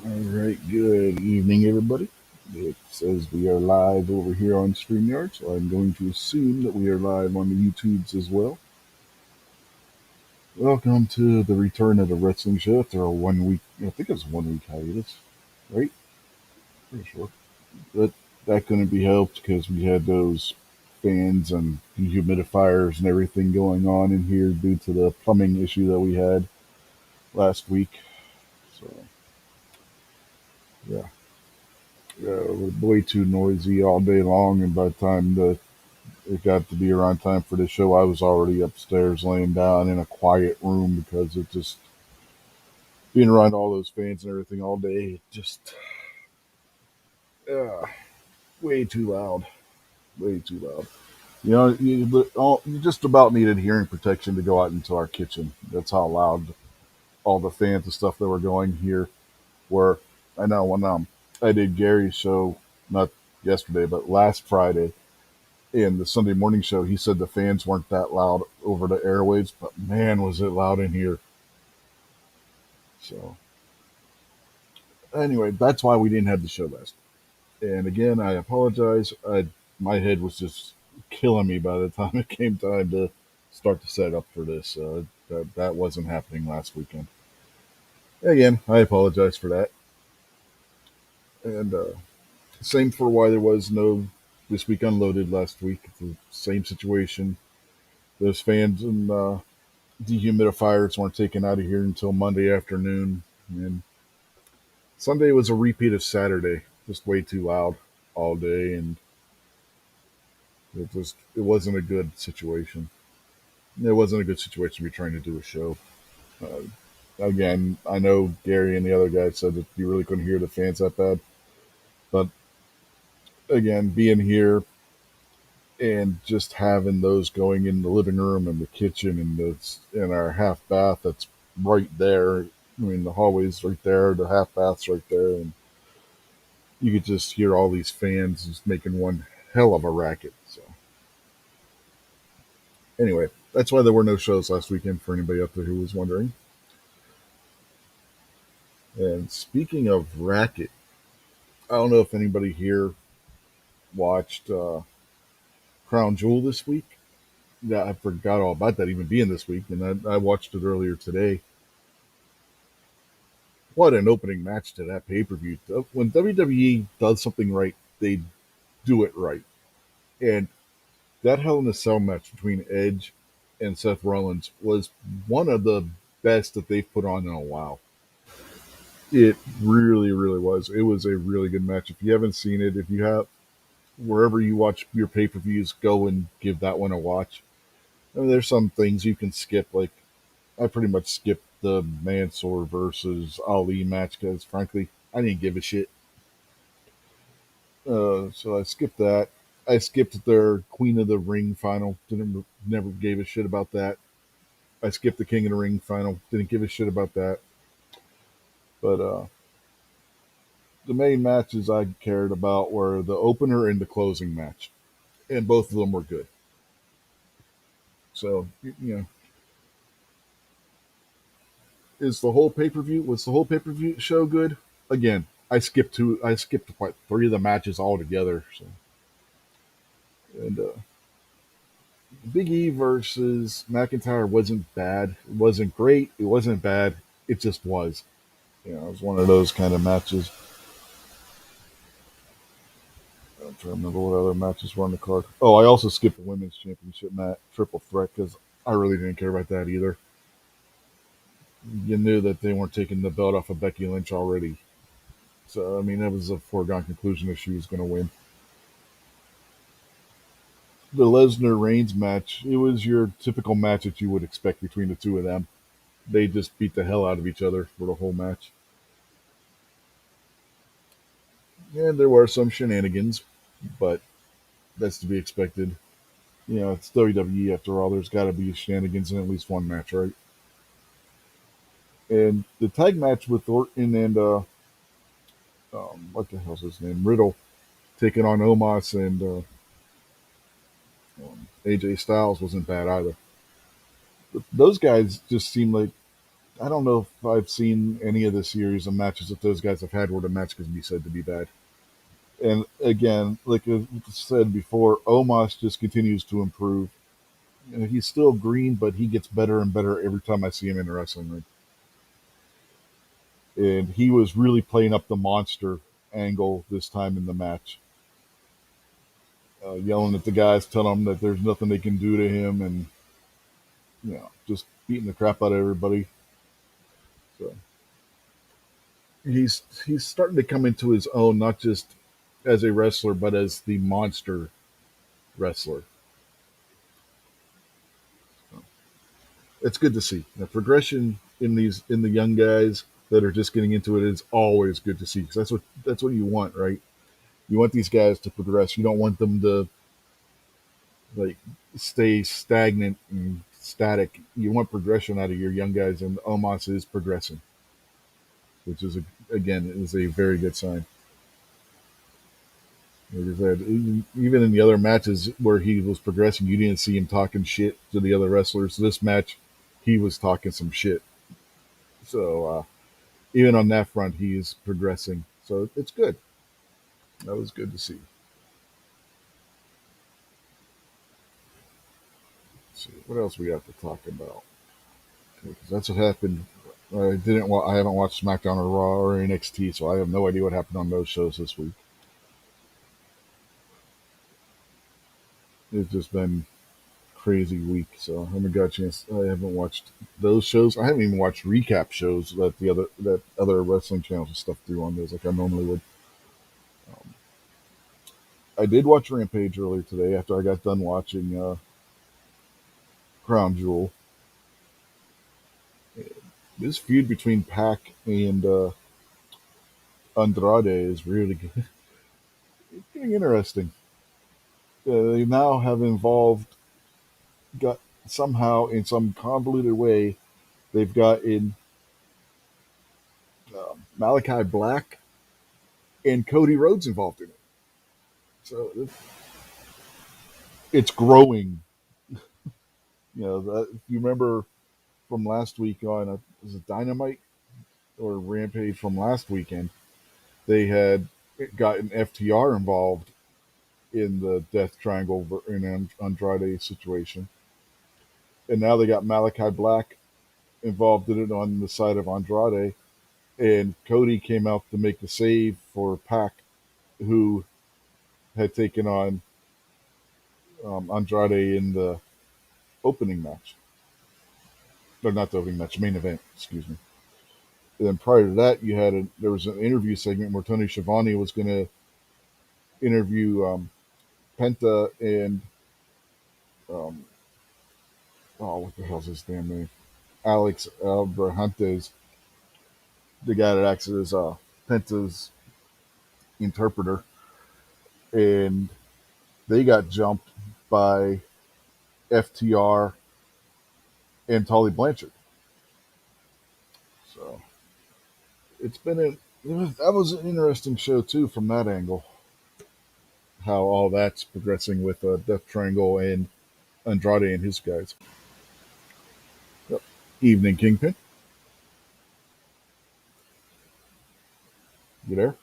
All right, good evening, everybody. It says we are live over here on StreamYard, so I'm going to assume that we are live on the YouTubes as well. Welcome to the return of the wrestling show after a 1 week, I think it was 1 week hiatus, right? Pretty sure. But that couldn't be helped because we had those fans and dehumidifiers and everything going on in here due to the plumbing issue that we had last week. So, yeah, it was way too noisy all day long, and by the time it got to be around time for the show, I was already upstairs laying down in a quiet room because it just being around all those fans and everything all day, it just uh, way too loud, way too loud. You just about needed hearing protection to go out into our kitchen. That's how loud all the fans and stuff that were going here were. I know when I did Gary's show, not yesterday, but last Friday, in the Sunday morning show, he said the fans weren't that loud over the airwaves, but man, was it loud in here. So, anyway, that's why we didn't have the show last. And again, I apologize. My head was just killing me by the time it came time to start to set up for this. That wasn't happening last weekend. Again, I apologize for that. And same for why there was no This Week Unloaded last week. The same situation. Those fans and dehumidifiers weren't taken out of here until Monday afternoon, and Sunday was a repeat of Saturday. Just way too loud all day, and it wasn't a good situation. It wasn't a good situation to be trying to do a show. Uh, Again, I know Gary and the other guys said that you really couldn't hear the fans that bad, but again, being here and just having those going in the living room and the kitchen and in our half bath that's right there. I mean, the hallway's right there, the half bath's right there, and you could just hear all these fans just making one hell of a racket. So, anyway, that's why there were no shows last weekend for anybody out there who was wondering. And speaking of racket, I don't know if anybody here watched Crown Jewel this week. Yeah, I forgot all about that even being this week, and I watched it earlier today. What an opening match to that pay per view! When WWE does something right, they do it right. And that Hell in a Cell match between Edge and Seth Rollins was one of the best that they've put on in a while. It really, really was. It was a really good match. If you haven't seen it, if you have, wherever you watch your pay per views, go and give that one a watch. I mean, there's some things you can skip. Like, I pretty much skipped the Mansoor versus Ali match because, frankly, I didn't give a shit. So I skipped that. I skipped their Queen of the Ring final. Didn't Never gave a shit about that. I skipped the King of the Ring final. Didn't give a shit about that. But the main matches I cared about were the opener and the closing match, and both of them were good. So is the whole pay per view was the whole pay per view show good? Again, I skipped quite three of the matches altogether. So and Big E versus McIntyre wasn't bad. It wasn't great. It wasn't bad. It just was. It was one of those kind of matches. I'm trying to remember what other matches were on the card. Oh, I also skipped the women's championship match, triple threat, because I really didn't care about that either. You knew that they weren't taking the belt off of Becky Lynch already. So, I mean, that was a foregone conclusion that she was going to win. The Lesnar Reigns match, it was your typical match that you would expect between the two of them. They just beat the hell out of each other for the whole match. And there were some shenanigans, but that's to be expected. It's WWE after all. There's got to be shenanigans in at least one match, right? And the tag match with Orton and what the hell's his name, Riddle, taking on Omos and AJ Styles wasn't bad either. But those guys just seem like I don't know if I've seen any of the series of matches that those guys have had where the match can be said to be bad. And again, like I said before, Omos just continues to improve. You know, he's still green, but he gets better and better every time I see him in a wrestling ring. And he was really playing up the monster angle this time in the match, yelling at the guys, telling them that there's nothing they can do to him, and just beating the crap out of everybody. So he's starting to come into his own, not just as a wrestler, but as the monster wrestler. So it's good to see the progression in the young guys that are just getting into it. Is always good to see because that's what you want, right? You want these guys to progress. You don't want them to like stay stagnant and static. You want progression out of your young guys, and Omos is progressing, which is again is a very good sign. Like I said, even in the other matches where he was progressing, you didn't see him talking shit to the other wrestlers. This match, he was talking some shit. So even on that front, he is progressing. So it's good. That was good to see. Let's see what else we got to talk about. Because that's what happened. I didn't. I haven't watched SmackDown or Raw or NXT, so I have no idea what happened on those shows this week. It's just been crazy week, so I haven't got a chance. I haven't watched those shows. I haven't even watched recap shows that other wrestling channels and stuff do on those like I normally would. Um, I did watch Rampage earlier today after I got done watching Crown Jewel. This feud between Pac and Andrade is really good. It's getting interesting. They now have got somehow in some convoluted way, they've got in Malachi Black and Cody Rhodes involved in it. So it's growing. If you remember from last week on, was it Dynamite or Rampage from last weekend? They had gotten FTR involved in the Death Triangle in Andrade situation, and now they got Malachi Black involved in it on the side of Andrade, and Cody came out to make the save for Pac, who had taken on Andrade in the opening match. No, not the opening match, main event. Excuse me. And then prior to that, there was an interview segment where Tony Schiavone was going to interview Penta and um, what the hell's his damn name? Alex Abrahantes, the guy that acts as Penta's interpreter, and they got jumped by FTR and Tully Blanchard. So that was an interesting show too from that angle. How all that's progressing with Death Triangle and Andrade and his guys. Yep. Evening Kingpin, you there?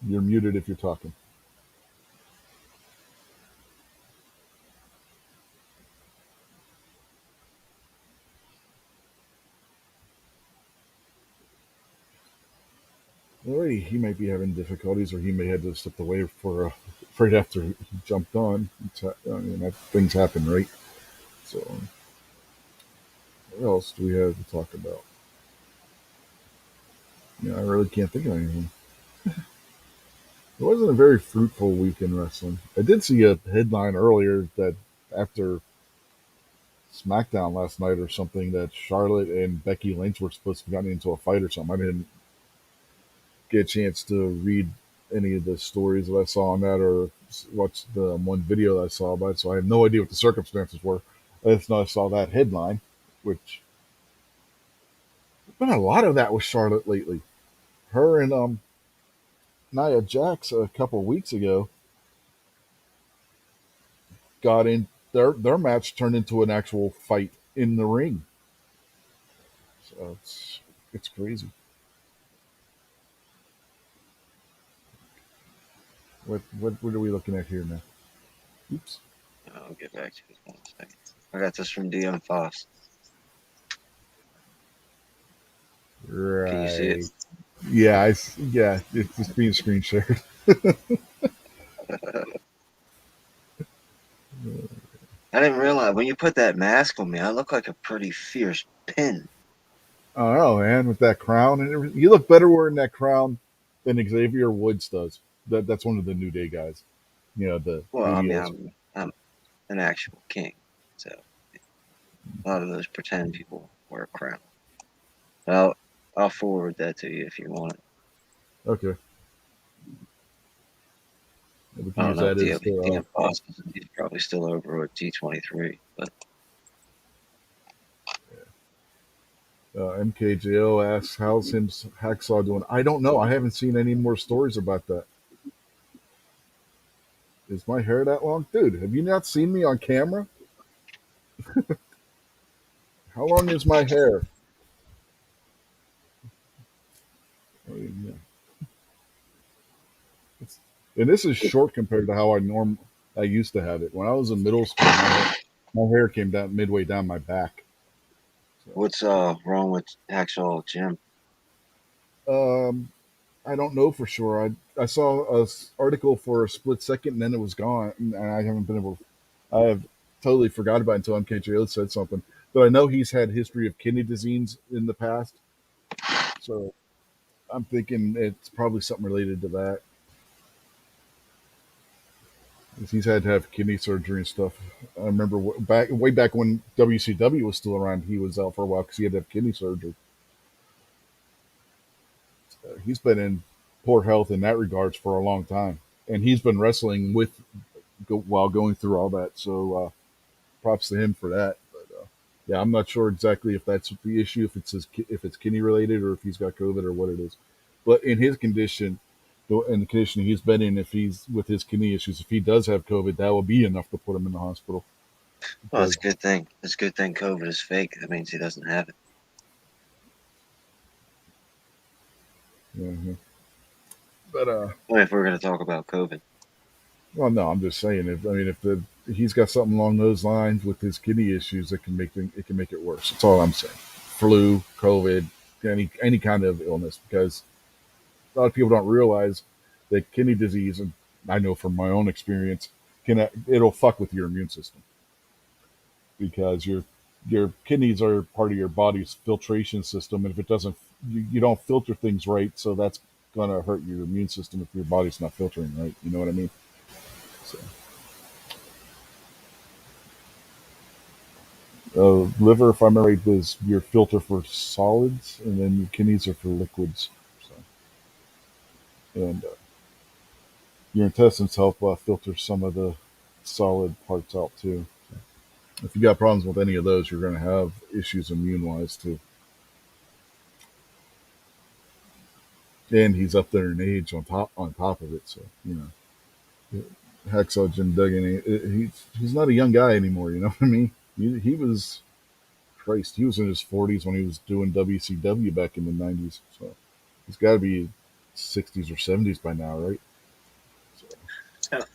You're muted if you're talking. Well, he might be having difficulties, or he may have to step away for right after he jumped on. Things happen, right? So, what else do we have to talk about? I really can't think of anything. It wasn't a very fruitful week in wrestling. I did see a headline earlier that after SmackDown last night or something that Charlotte and Becky Lynch were supposed to be getting into a fight or something. I didn't get a chance to read any of the stories that I saw on that or watch the one video that I saw about it, so I have no idea what the circumstances were. I just know I saw that headline, which there's been a lot of that with Charlotte lately. Her and Nia Jax a couple of weeks ago got in. their match turned into an actual fight in the ring. So it's crazy. What are we looking at here now? Oops. I'll get back to it in 1 second. I got this from DM Foss. Can you see it? Right. Yeah, yeah, it's just being screen shared. I didn't realize when you put that mask on me, I look like a pretty fierce pin. I don't know, man, with that crown and everything. You look better wearing that crown than Xavier Woods does. That's one of the New Day guys. You know, the Well, I mean, heels. I'm an actual king, so a lot of those pretend people wear a crown. I'll I'll forward that to you if you want it. Okay. We I can don't use know that if as DM Foss he's probably still over at T23, but MKJO asks, how's him Hacksaw doing? I don't know. I haven't seen any more stories about that. Is my hair that long? Dude, have you not seen me on camera? How long is my hair? Oh, yeah. It's, and this is short compared to how I used to have it. When I was in middle school, my hair came down midway down my back. what's wrong with Hacksaw Jim? So, I don't know for sure. I saw a article for a split second and then it was gone, and I haven't been able. I have totally forgot about it until MKJO said something. But I know he's had history of kidney disease in the past, so I'm thinking it's probably something related to that. 'Cause he's had to have kidney surgery and stuff. I remember way back when WCW was still around, he was out for a while because he had to have kidney surgery. He's been in poor health in that regards for a long time, and he's been wrestling while going through all that. So props to him for that. But yeah, I'm not sure exactly if that's the issue, if it's kidney related or if he's got COVID or what it is. But in his condition, in the condition he's been in, if he's with his kidney issues, if he does have COVID, that will be enough to put him in the hospital. Well, it's Because a good thing. It's a good thing COVID is fake. That means he doesn't have it. mhm. But I mean, if we're going to talk about COVID, well, no, I'm just saying. If he's got something along those lines with his kidney issues, it can make it worse. That's all I'm saying. Flu, COVID, any kind of illness, because a lot of people don't realize that kidney disease, and I know from my own experience, it'll fuck with your immune system because your kidneys are part of your body's filtration system, and if it doesn't, you don't filter things right, so that's gonna hurt your immune system if your body's not filtering right. You know what I mean? So, liver, if I remember right, is your filter for solids, and then your kidneys are for liquids. So, and your intestines help filter some of the solid parts out too. If you got problems with any of those, you're going to have issues immune wise too. And he's up there in age on top of it, so you know, Hacksaw Jim Duggan, he's not a young guy anymore. You know what I mean? He was Christ. He was in his 40s when he was doing WCW back in the 90s. So he's got to be 60s or 70s by now, right?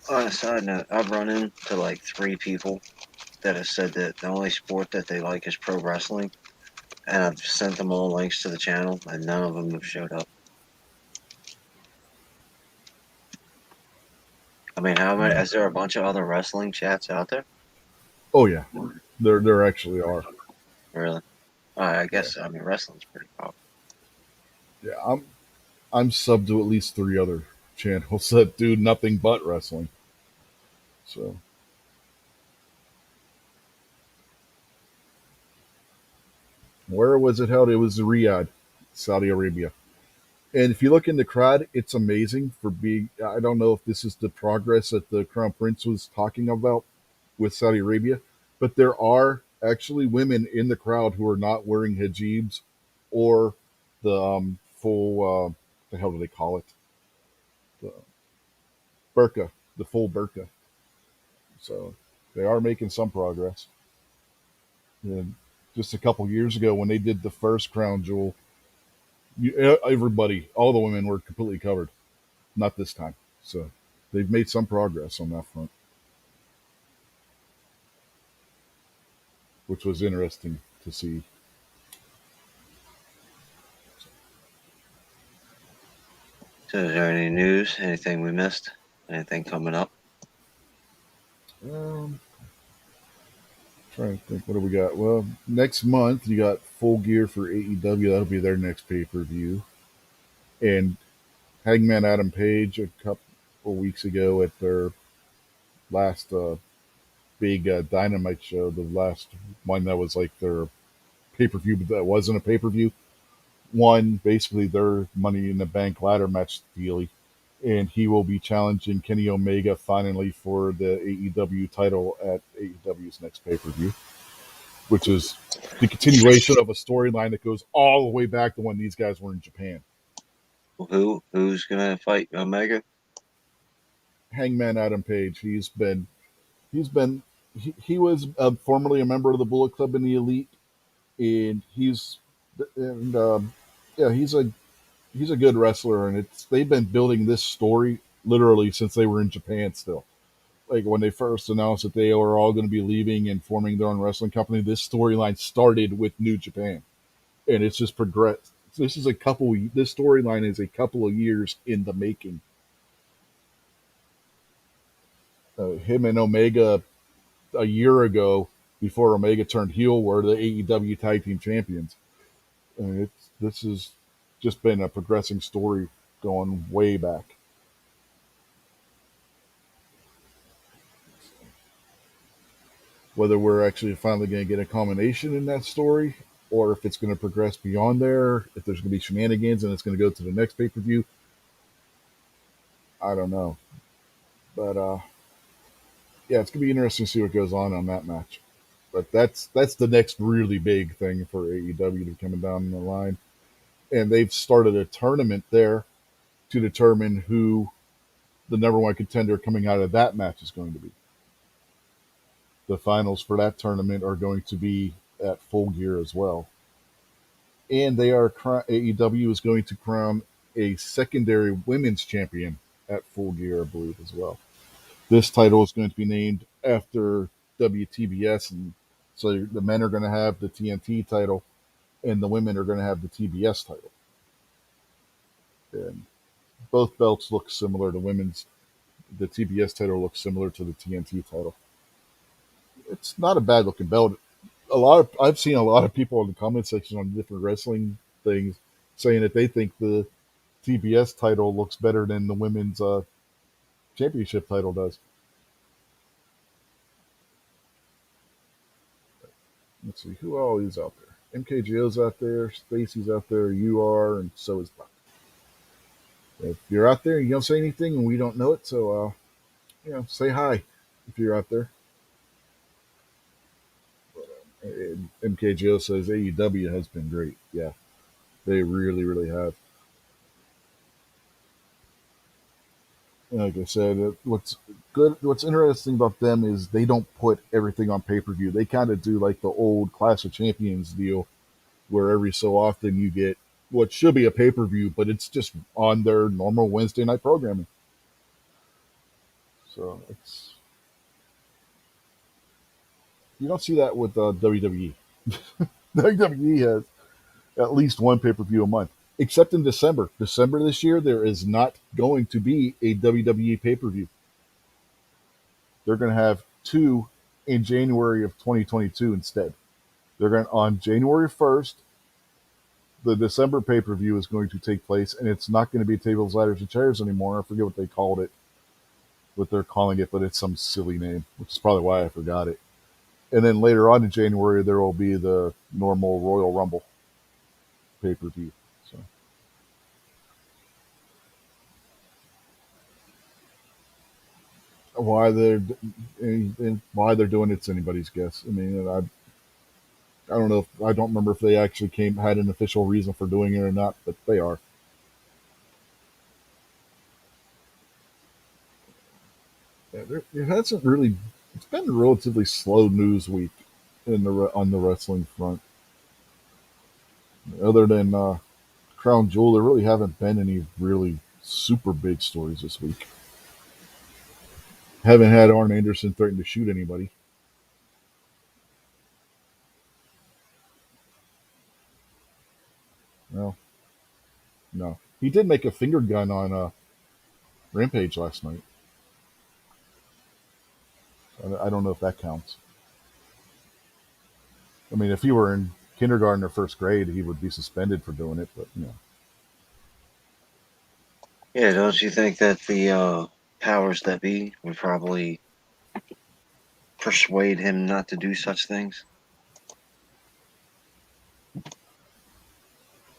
on a side note, I've run into like 3 people that have said that the only sport that they like is pro wrestling, and I've sent them all links to the channel, and none of them have showed up. I mean, how many? Is there a bunch of other wrestling chats out there? Oh yeah, there actually are. Really? I Yeah, guess I mean wrestling's pretty popular. yeah. I'm sub to at least three other channels that do nothing but wrestling. So where was it held? It was Riyadh, Saudi Arabia. And if you look in the crowd, it's amazing for being. I don't know if this is the progress that the Crown Prince was talking about with Saudi Arabia, but there are actually women in the crowd who are not wearing hijabs or the full. The hell do they call it? The burqa, the full burqa. So They are making some progress. And just a couple years ago, when they did the first Crown Jewel, everybody, all the women were completely covered. Not this time. So they've made some progress on that front, which was interesting to see. So, is there any news? Anything we missed? Anything coming up? Um, Trying to think, what do we got? Well, next month you got Full Gear for AEW. That'll be their next pay per view. And Hangman Adam Page a couple weeks ago at their last big Dynamite show, the last one that was like their pay per view, but that wasn't a pay per view. Won basically their Money in the Bank ladder match dealy, and he will be challenging Kenny Omega finally for the AEW title at AEW's next pay per view, which is the continuation of a storyline that goes all the way back to when these guys were in Japan. Who's gonna fight Omega? Hangman Adam Page. He's been he was formerly a member of the Bullet Club in the Elite, and and yeah, he's a good wrestler, and it's they've been building this story literally since they were in Japan still. Like when they first announced that they were all going to be leaving and forming their own wrestling company, this storyline started with New Japan, and it's just progressed. This is a couple. This storyline is a couple of years in the making. Him and Omega a year ago, before Omega turned heel, were the AEW Tag Team Champions. And this has just been a progressing story going way back. Whether we're actually finally going to get a culmination in that story, or if it's going to progress beyond there, if there's going to be shenanigans and it's going to go to the next pay per view, I don't know. But yeah, it's going to be interesting to see what goes on that match. But that's the next really big thing for AEW to be coming down the line, and they've started a tournament there to determine who the number one contender coming out of that match is going to be. The finals for that tournament are going to be at Full Gear as well, and AEW is going to crown a secondary women's champion at Full Gear, I believe, as well. This title is going to be named after WTBS, and so the men are going to have the TNT title, and the women are going to have the TBS title. And both belts look similar. The TBS title looks similar to the TNT title. It's not a bad looking belt. I've seen a lot of people in the comment section on different wrestling things saying that they think the TBS title looks better than the women's championship title does. Let's see who all is out there. MKGO's out there, Stacy's out there, you are, and so is Buck. If you're out there and you don't say anything and we don't know it, so say hi if you're out there. And MKGO says AEW has been great. Yeah, they really, really have. Like I said, what's interesting about them is they don't put everything on pay per view. They kind of do like the old Clash of Champions deal, where every so often you get what should be a pay per view, but it's just on their normal Wednesday night programming. So you don't see that with WWE. WWE has at least one pay per view a month, except in December. December this year, there is not going to be a WWE pay per view. They're going to have two in January of 2022 instead. They're going on January 1st. The December pay per view is going to take place, and it's not going to be tables, ladders, and chairs anymore. I forget what they called it, what they're calling it, but it's some silly name, which is probably why I forgot it. And then later on in January, there will be the normal Royal Rumble pay per view. So why they're and why they're doing it's anybody's guess. I mean, I don't know. I don't remember if they actually had an official reason for doing it or not, but they are. Yeah, there hasn't really It's been a relatively slow news week on the wrestling front. Other than Crown Jewel, there really haven't been any really super big stories this week. Haven't had Arn Anderson threaten to shoot anybody. No, no. He did make a finger gun on Rampage last night. I don't know if that counts. I mean, if he were in kindergarten or first grade, he would be suspended for doing it. But Yeah, don't you think that the powers that be would probably persuade him not to do such things?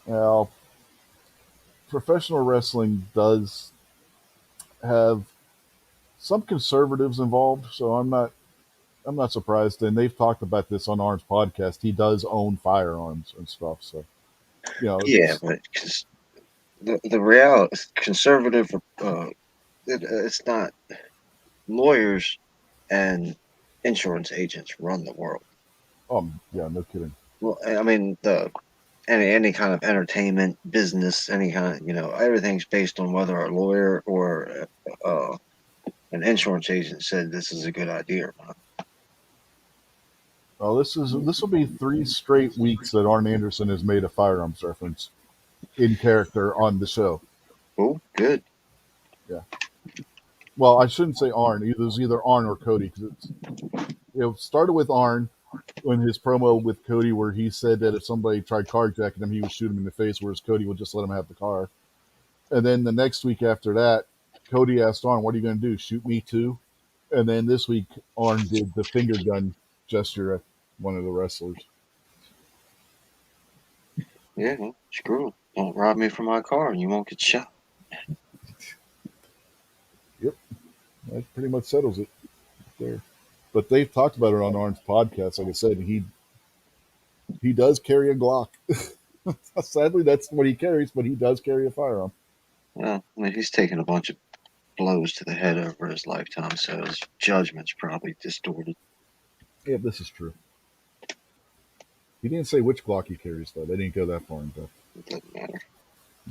well, professional wrestling does have some conservatives involved, so I'm not surprised. And they've talked about this on Arn's podcast. He does own firearms and stuff, so Yeah, it's, but the reality, conservative, it's not. Lawyers and insurance agents run the world. yeah, no kidding. Well, I mean, the any kind of entertainment business, any kind of everything's based on whether a lawyer or uh, an insurance agent said this is a good idea or not. Well, this will be 3 straight weeks that Arn Anderson has made a firearms reference in character on the show. Oh, good. Yeah. Well, I shouldn't say Arn. It was either Arn or Cody because it started with Arn in his promo with Cody where he said that if somebody tried carjacking him, he would shoot him in the face, whereas Cody would just let him have the car. And then the next week after that, Cody asked Arn, "What are you going to do? Shoot me too?" And then this week, Arn did the finger gun gesture at one of the wrestlers. Yeah, well, screw it. Don't rob me from my car and you won't get shot. Yep, that pretty much settles it there. But they've talked about it on Arn's podcast. Like I said, he does carry a Glock. Sadly, that's what he carries, but he does carry a firearm. Well, I mean, he's taken a bunch of blows to the head over his lifetime, so his judgment's probably distorted. Yeah, this is true. He didn't say which Glock he carries, though. They didn't go that far in depth. It doesn't matter.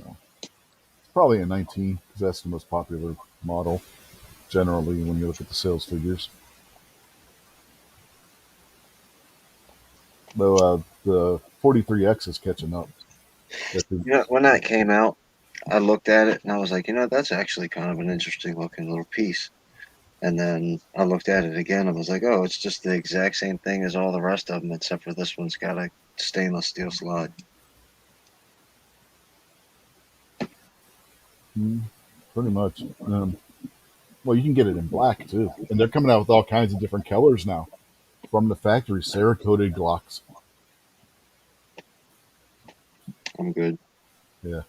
No. It's probably a 19 because that's the most popular model generally when you look at the sales figures. Though the 43X is catching up. When that came out, I looked at it and I was like, that's actually kind of an interesting looking little piece. And then I looked at it again and was like, oh, it's just the exact same thing as all the rest of them, except for this one's got a stainless steel slide. Pretty much. Well, you can get it in black too, and they're coming out with all kinds of different colors now from the factory. Cerakoted Glocks. I'm good. Yeah.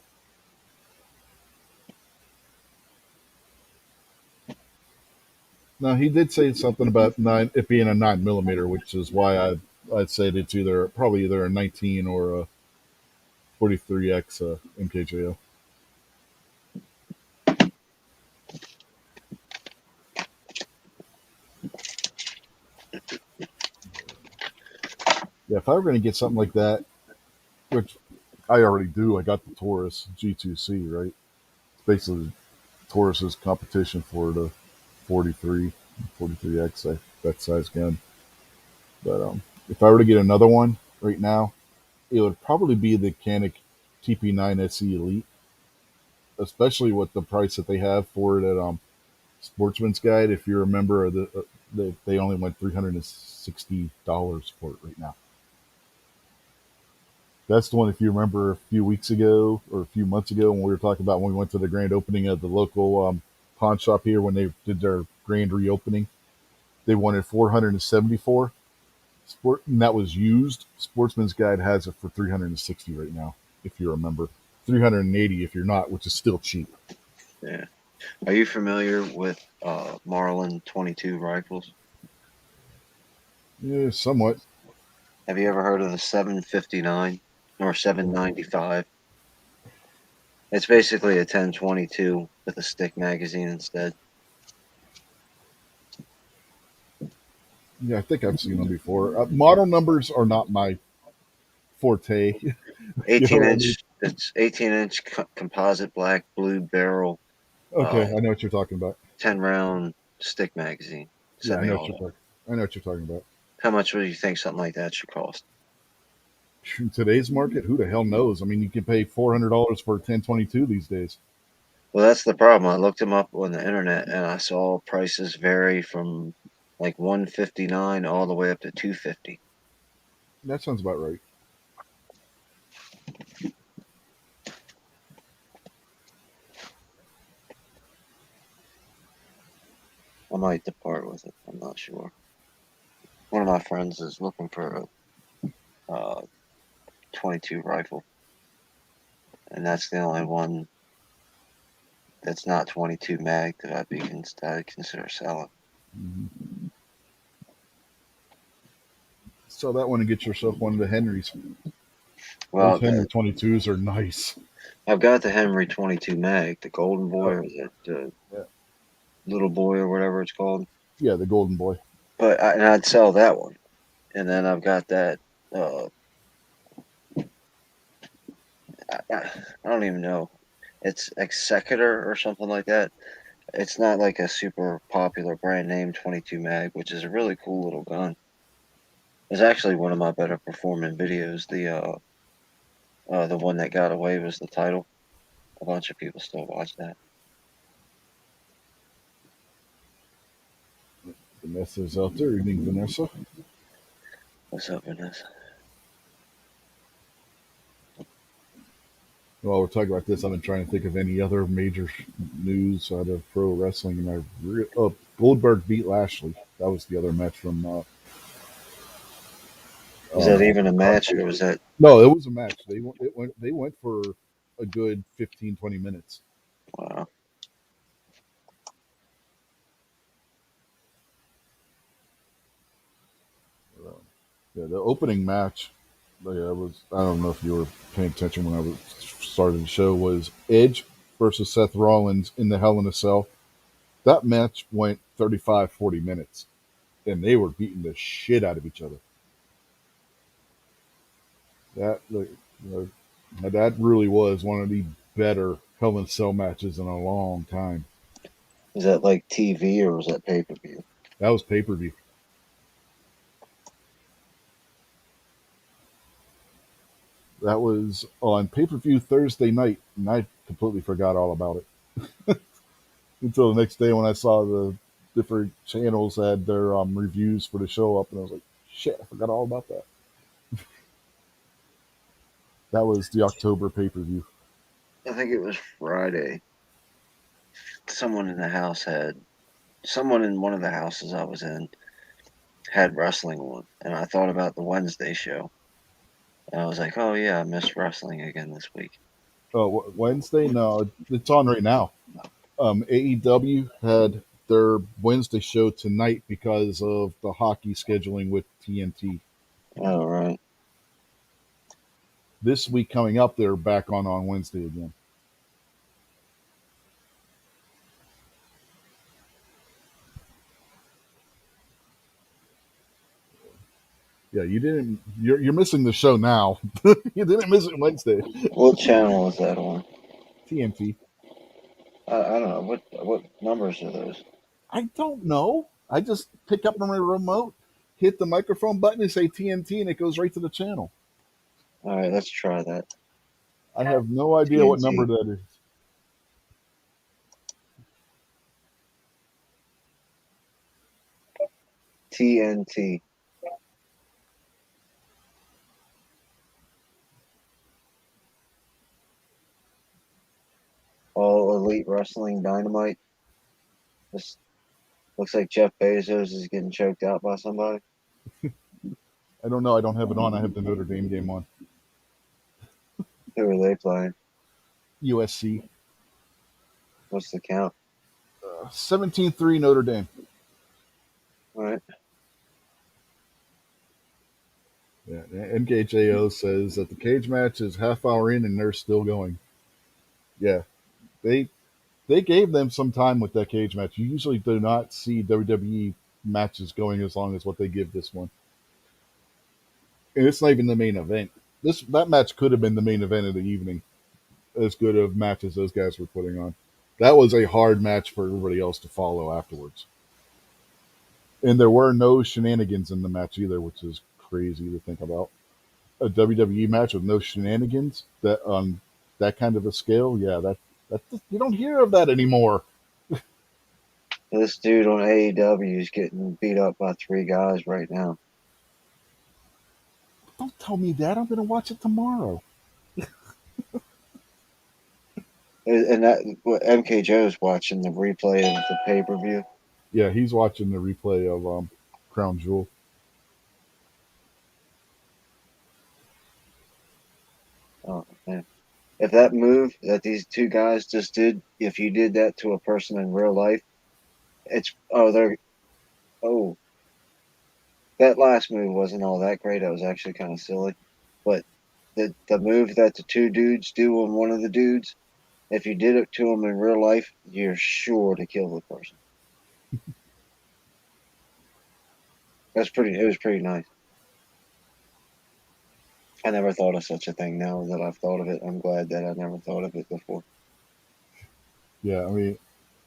Now he did say something about it being a 9 millimeter, which is why I'd say it's probably either a 19 or a 43X MKJO. Yeah, if I were going to get something like that, which I already do, I got the Taurus G2C, right? It's basically Taurus's competition for the 43, 43X, that size gun. But if I were to get another one right now, it would probably be the Canik TP9 SE Elite, especially with the price that they have for it at Sportsman's Guide. If you remember, they only went $360 for it right now. That's the one, if you remember, a few weeks ago or a few months ago when we were talking about when we went to the grand opening of the local pawn shop here when they did their grand reopening. They wanted 474. And that was used. Sportsman's Guide has it for 360 right now, if you remember. 380 if you're not, which is still cheap. Yeah. Are you familiar with Marlin 22 rifles? Yeah, somewhat. Have you ever heard of the 759 or 795? It's basically a 1022 with a stick magazine instead. Yeah, I think I've seen them before. Model numbers are not my forte. You know 18 what I mean? inch. It's 18-inch composite black blue barrel, Okay, uh, I know what you're talking about. 10-round stick magazine, Yeah, I know what you're semi-auto. talking. I know what you're talking about. How much would you think something like that should cost? In today's market, who the hell knows? I mean, you can pay $400 for a 1022 these days. Well, that's the problem. I looked them up on the internet and I saw prices vary from like 159 all the way up to 250. That sounds about right. I might depart with it. I'm not sure. One of my friends is looking for a 22 rifle, and that's the only one that's not 22 mag that I'd consider selling. Mhm. Sell that one and get yourself one of the Henrys. Those Well, Henry 22s are nice. I've got the Henry 22 mag, the Golden Boy, Oh, or the yeah, Little Boy, or whatever it's called. yeah, the Golden Boy. And I'd sell that one, and then I've got that. Uh, I don't even know. It's Executor or something like that. It's not like a super popular brand name 22 mag, which is a really cool little gun. It's actually one of my better performing videos. The one that got away was the title. A bunch of people still watch that. Vanessa's out there. Evening, Vanessa. What's up, Vanessa? While we're talking about this, I've been trying to think of any other major news out of pro wrestling, and Goldberg beat Lashley. That was the other match from. Was that Uh, even a match, or was that? no, it was a match. They went for a good 15, 20 minutes. Wow. Uh, yeah, the opening match. Yeah, was I don't know if you were paying attention when I was started the show. Was Edge versus Seth Rollins in the Hell in a Cell. That match went 35, 40 minutes, and they were beating the shit out of each other. That that really was one of the better Hell in a Cell matches in a long time. Was that like TV or was that pay per view? That was pay per view. That was on pay per view Thursday night, and I completely forgot all about it until the next day when I saw the different channels had their reviews for the show up, and I was like, "Shit, I forgot all about that." That was the October pay per view. I think it was Friday. Someone in the house had someone in one of the houses I was in had wrestling on, and I thought about the Wednesday show, and I was like, "Oh yeah, I missed wrestling again this week." Wednesday? No, it's on right now. AEW had their Wednesday show tonight because of the hockey scheduling with TNT. Oh right. This week coming up, they're back on Wednesday again. Yeah, you didn't. You're missing the show now. You didn't miss it Wednesday. What channel was that on? TNT. I don't know. What numbers are those? I don't know. I just pick up my remote, hit the microphone button, and say TNT, and it goes right to the channel. All right, let's try that. I have no idea what number TNT. that is. TNT. All Elite Wrestling Dynamite. This looks like Jeff Bezos is getting choked out by somebody. I don't know. I don't have it on. I have the Notre Dame game on. Who are they playing? USC. What's the count? 17-3 Notre Dame. All right. Yeah, MKJO says that the cage match is half hour in and they're still going. Yeah, they they gave them some time with that cage match. You usually do not see WWE matches going as long as what they give this one. And it's not even the main event. That match could have been the main event of the evening. As good of match as those guys were putting on. That was a hard match for everybody else to follow afterwards. And there were no shenanigans in the match either, which is crazy to think about. A WWE match with no shenanigans that on that kind of a scale, yeah, that you don't hear of that anymore. This dude on AEW is getting beat up by 3 guys right now. Don't tell me that. I'm going to watch it tomorrow. And that MK Joe's watching the replay of the pay-per-view. Yeah, he's watching the replay of Crown Jewel. Oh man. If that move that these 2 guys just did, if you did that to a person in real life, they're oh that last move wasn't all that great. It was actually kind of silly, but the move that the 2 dudes do on one of the dudes, if you did it to them in real life, you're sure to kill the person. It was pretty nice. I never thought of such a thing. Now that I've thought of it, I'm glad that I never thought of it before. Yeah, I mean,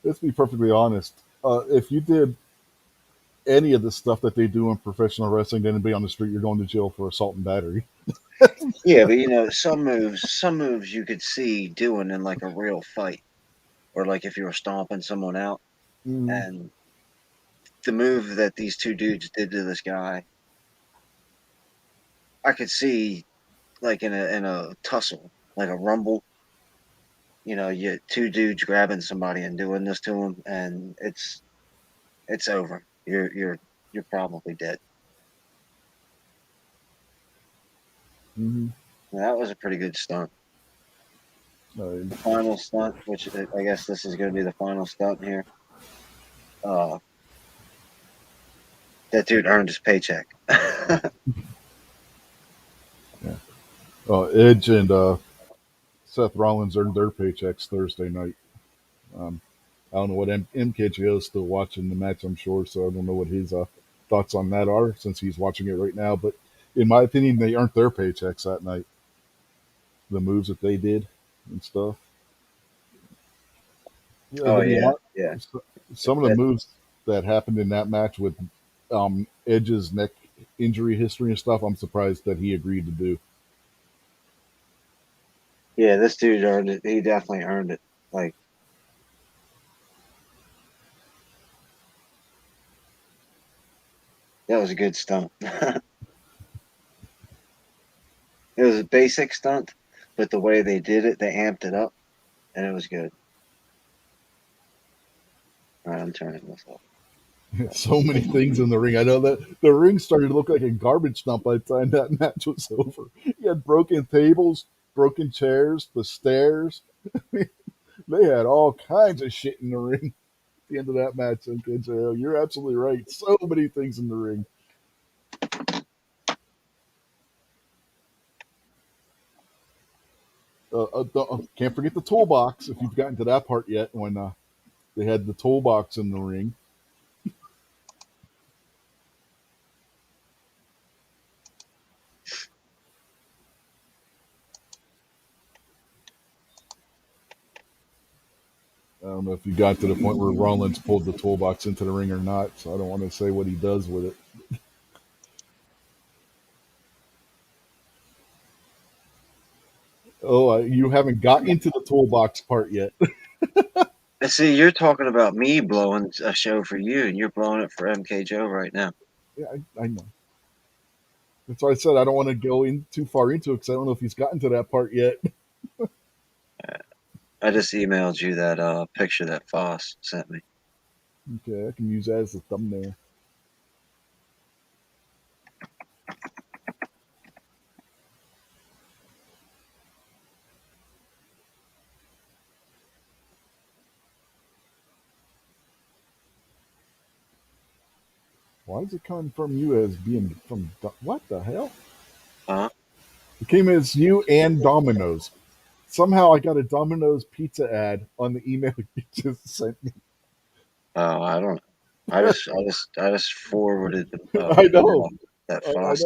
let's be perfectly honest. If you did any of the stuff that they do in professional wrestling to anybody on the street, you're going to jail for assault and battery. Yeah, but some moves you could see doing in like a real fight, or like if you were stomping someone out. Mm, And the move that these 2 dudes did to this guy, I could see like in a tussle, like a rumble. You 2 dudes grabbing somebody and doing this to them, and it's over. You're probably dead. mm-hmm. And that was a pretty good stunt. uh, The final stunt, which I guess this is going to be the final stunt here. Uh, that dude earned his paycheck. yeah. Edge and Seth Rollins earned their paychecks Thursday night. Um, I don't know what MKGO is still watching the match, I'm sure, so I don't know what his thoughts on that are since he's watching it right now. But in my opinion, they earned their paychecks that night. The moves that they did and stuff. Yeah, Oh to be yeah, yeah. honest, some of the That moves that happened in that match with Edge's neck injury history and stuff, I'm surprised that he agreed to do. Yeah, this dude earned it. He definitely earned it. Like that was a good stunt. It was a basic stunt, but the way they did it, they amped it up, and it was good. All right, I'm turning this off. So many things in the ring. I know that the ring started to look like a garbage dump by the time that match was over. You had broken tables, broken chairs, the stairs. They had all kinds of shit in the ring at the end of that match. And you're absolutely right. So many things in the ring. Can't forget the toolbox if you've gotten to that part yet when they had the toolbox in the ring. I don't know if you got to the point where Rollins pulled the toolbox into the ring or not, so I don't want to say what he does with it. Oh, you haven't got into the toolbox part yet. And see, you're talking about me blowing a show for you, and you're blowing it for MK Joe right now. Yeah, I know. That's why I said I don't want to go in too far into it because I don't know if he's gotten to that part yet. I just emailed you that picture that Foss sent me. Okay, I can use that as a thumbnail. Why is it coming from you as being from what the hell? Huh? It came as you and Domino's. Somehow I got a Domino's pizza ad on the email you just sent me. Oh, I don't know. I just forwarded I know, that I Foster.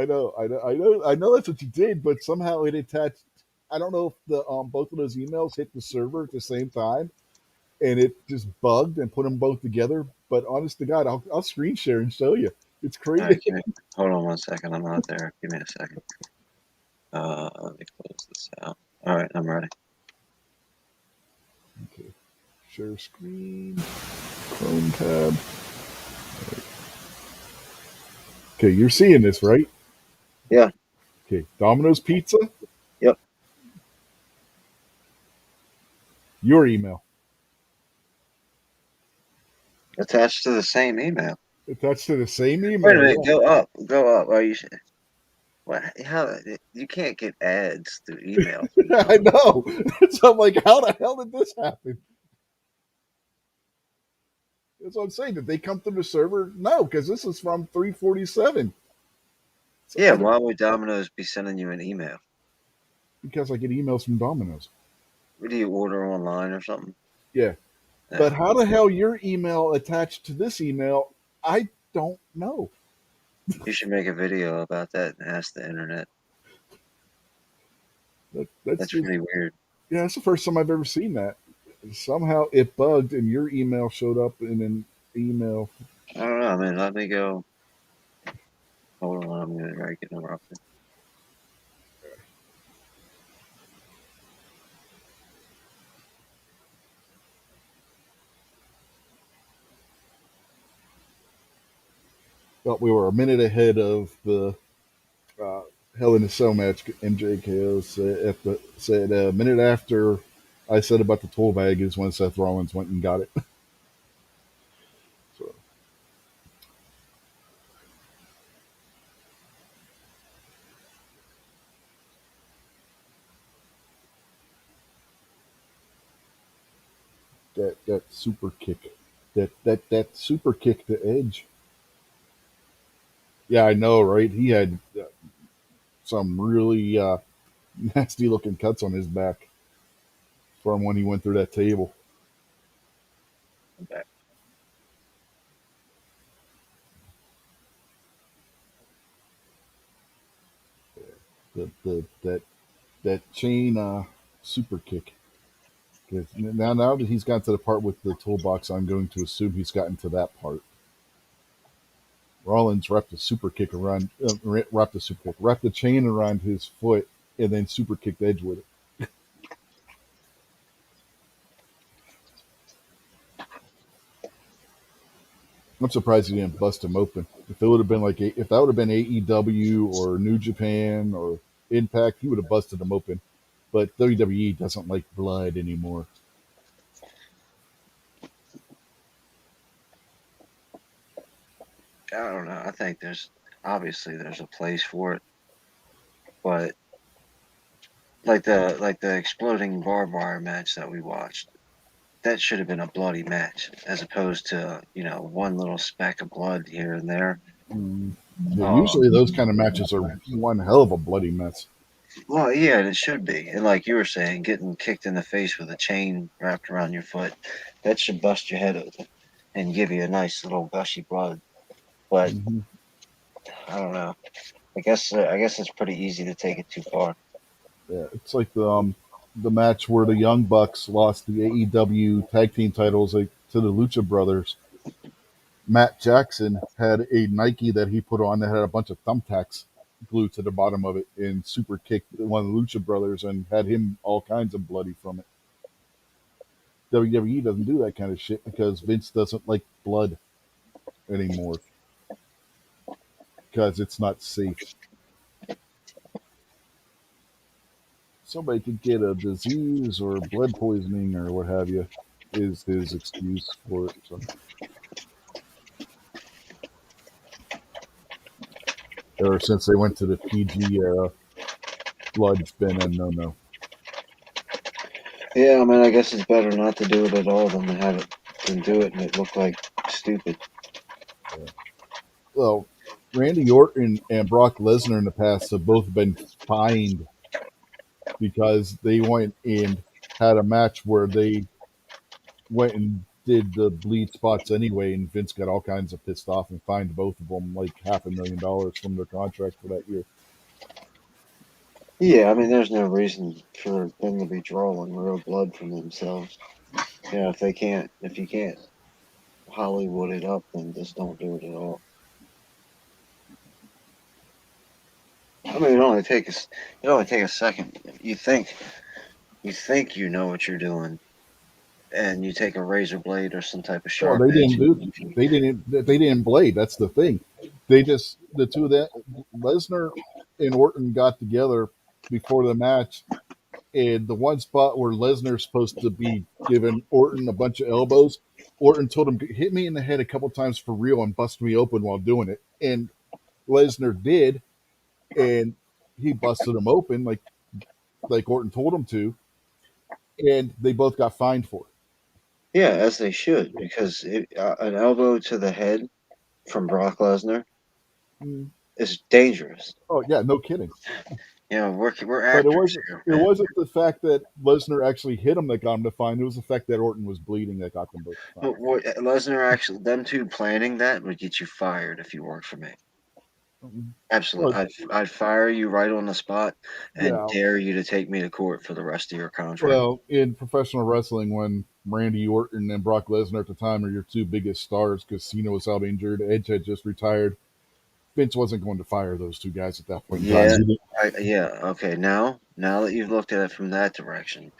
know, I know that's what you did, but somehow it attached. I don't know if the both of those emails hit the server at the same time, and it just bugged and put them both together. But honest to God, I'll screen share and show you. It's All right, crazy. hold on one second. I'm not there. Give me a second. Let me close this out. All right, I'm ready. Okay, share screen, Chrome tab. Okay, you're seeing this, right? Yeah. Okay, Domino's Pizza, Yep. your email Attached to the same email. attached to the same Wait a email. minute. Yeah, Go up. Go up. Are you? What? How? You can't get ads through email from I Domino. know. So I'm like, how the hell did this happen? That's what I'm saying. Did they come through the server? No, because this is from 347. So Yeah. I don't Why would Domino's be sending you an email? because I get emails from Domino's. What do you order online or something? Yeah, but Yeah. how the hell your email attached to this email? I don't know. You should make a video about that and ask the internet. That's That's just pretty weird. yeah. That's the first time I've ever seen that. Somehow it bugged and your email showed up in an email. I don't know. I mean, let me go. Hold on. I'm gonna get interrupted. But we were a minute ahead of the uh, Hell in a Cell match. MJKO said a minute after I said about the tool bag is when Seth Rollins went and got it. So that super kick, that super kick to Edge. Yeah, I know, right? He had some really nasty looking cuts on his back from when he went through that table. Okay. That chain super kick. 'Cause now that he's got to the part with the toolbox, I'm going to assume he's gotten to that part. Rollins wrapped a super kick around, wrapped the chain around his foot, and then super kicked Edge with it. I'm surprised he didn't bust him open. If it would have been if that would have been AEW or New Japan or Impact, he would have busted him open. But WWE doesn't like blood anymore. I don't know. I think there's a place for it, but like the exploding barbed wire match that we watched, that should have been a bloody match as opposed to one little speck of blood here and there. Mm. Yeah, Uh, usually those kind of matches are one hell of a bloody mess. well, yeah, and it should be. And like you were saying, getting kicked in the face with a chain wrapped around your foot, that should bust your head open and give you a nice little gushy blood. But Hmm. I don't know. I guess it's pretty easy to take it too far. Yeah, it's like the match where the Young Bucks lost the AEW tag team titles to the Lucha Brothers. Matt Jackson had a Nike that he put on that had a bunch of thumbtacks glued to the bottom of it and super kicked one of the Lucha Brothers and had him all kinds of bloody from it. WWE doesn't do that kind of shit because Vince doesn't like blood anymore because it's not safe. Somebody could get a disease or blood poisoning or what have you, is his excuse for it. So, ever since they went to the PG era, blood's been a no no. Yeah, I mean, I guess it's better not to do it at all than to have it than do it and it look like stupid. Yeah. Well, Randy Orton and Brock Lesnar in the past have both been fined because they went and had a match where they went and did the bleed spots anyway, and Vince got all kinds of pissed off and fined both of them like $500,000 from their contract for that year. Yeah, I mean, there's no reason for them to be drawing real blood from themselves. If you can't Hollywood it up, then just don't do it at all. I mean, it only take a second. You think you know what you're doing, and you take a razor blade or some type of Well, sharp they edge. didn't do. They didn't blade. That's the thing. They just the two of that Lesnar and Orton got together before the match, and the one spot where Lesnar's supposed to be giving Orton a bunch of elbows, Orton told him, "Hit me in the head a couple times for real and bust me open while doing it." And Lesnar did, and he busted him open like Orton told him to, and they both got fined for Yeah, as they should, because an elbow to the head from Brock Lesnar it. is dangerous. Oh yeah, no kidding. We're But it actors wasn't here, it man. wasn't the fact that Lesnar actually hit him that got him to fine. It was the fact that Orton was bleeding that got them both to But what Lesnar actually, them two planning that would get you fired if you worked for me. fine. Absolutely, Well, I'd fire you right on the spot and yeah. dare you to take me to court for the rest of your contract. Well, in professional wrestling, when Randy Orton and Brock Lesnar at the time are your two biggest stars, because Cena was out injured, Edge had just retired. Vince wasn't going to fire those two guys at that point in time. Yeah, yeah. Okay, now that you've looked at it from that direction,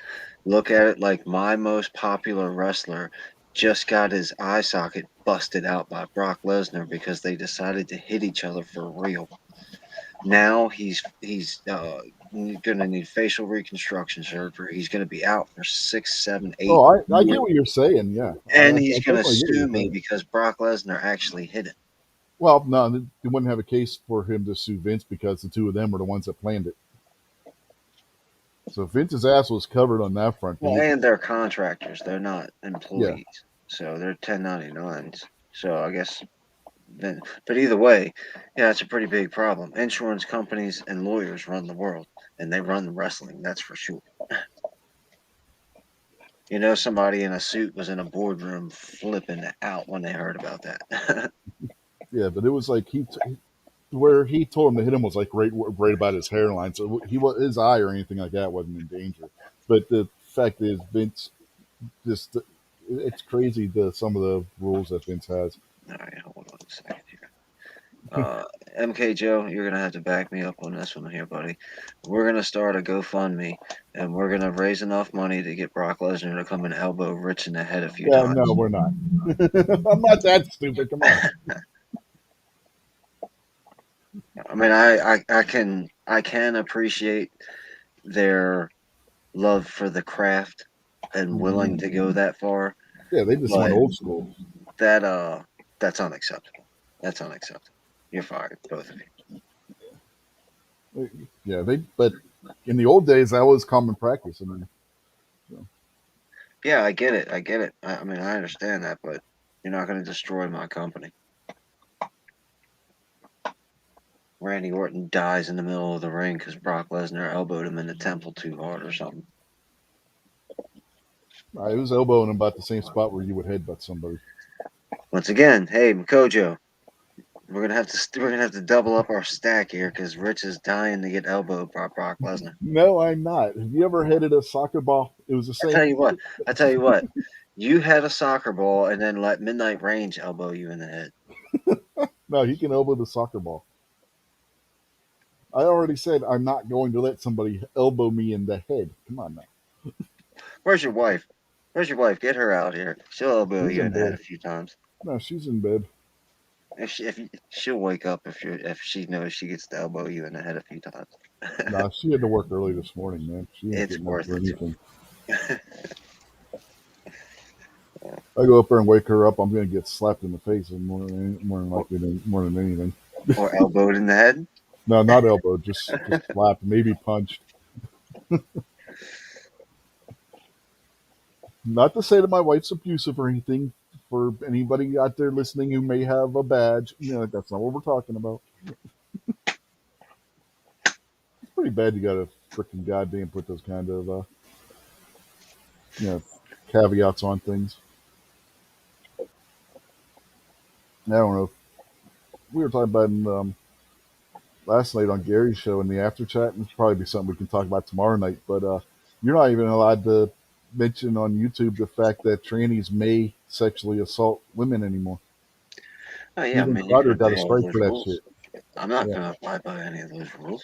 look at it like my most popular wrestler just got his eye socket busted out by Brock Lesnar because they decided to hit each other for real. Now he's gonna need facial reconstruction surgery. He's gonna be out for 6, 7, 8 Oh, I years, get what you're saying. Yeah, and I he's gonna definitely get what sue you're me saying. because Brock Lesnar actually hit him. Well, no, they wouldn't have a case for him to sue Vince because the two of them were the ones that planned it. So Vince's ass was covered on that front. Well, and they're contractors; they're not Yeah, employees, so they're 1099s. So I guess then, but either way, yeah, it's a pretty big problem. Insurance companies and lawyers run the world, and they run the wrestling. That's for sure. Somebody in a suit was in a boardroom flipping out when they heard about that. yeah, but it was like where he told him to hit him was like right about his hairline, so he was his eye or anything like that wasn't in danger. But the fact is, Vince just it's crazy some of the rules that Vince has. All right, hold on a second here. MK Joe, you're gonna have to back me up on this one here, buddy. We're gonna start a GoFundMe, and we're gonna raise enough money to get Brock Lesnar to come and elbow Rich in the head a few Yeah, no, times. we're not. I'm not that stupid. Come on. I mean, I can appreciate their love for the craft and willing to go that far, Yeah, they just went but old school. that that's unacceptable. That's unacceptable. You're fired, both of you. Yeah, but in the old days that was common practice. I mean, so, Yeah, I get it. I get it. I mean, I understand that, but you're not going to destroy my company. Randy Orton dies in the middle of the ring because Brock Lesnar elbowed him in the temple too hard or something. it was elbowing him about the same spot where you would headbutt somebody. Once again, hey Makojo, we're gonna have to double up our stack here because Rich is dying to get elbowed by Brock Lesnar. No, I'm not. Have you ever headed a soccer ball? It was the I tell same. you what. I tell you what. You had a soccer ball and then let Midnight Range elbow you in the head. No, he can elbow the soccer ball. I already said I'm not going to let somebody elbow me in the head. Come on now. Where's your wife? Where's your wife? Get her out here. She'll elbow She's you in in the head a bed. few times. No, she's in bed. She'll wake up if she knows she gets to elbow you in the head a few times. Nah, she had to work early this morning, man. She ain't It's getting up worth for it. anything. I go up there and wake her up, I'm gonna get slapped in the face and more than likely more than anything. Or elbowed in the head. No, not elbow, just slapped, maybe punched. Not to say that my wife's abusive or anything. For anybody out there listening who may have a badge, that's not what we're talking about. It's pretty bad. You got to freaking goddamn put those kind of you know caveats on things. I don't know. We were talking about last night on Gary's show in the after chat, and it's probably be something we can talk about tomorrow night. But you're not even allowed to mention on YouTube the fact that trannies may sexually assault women anymore. Oh yeah, I Steven mean you Crowder can got a obey all strike those for that rules. shit. I'm not Yeah, going to abide by any of those rules.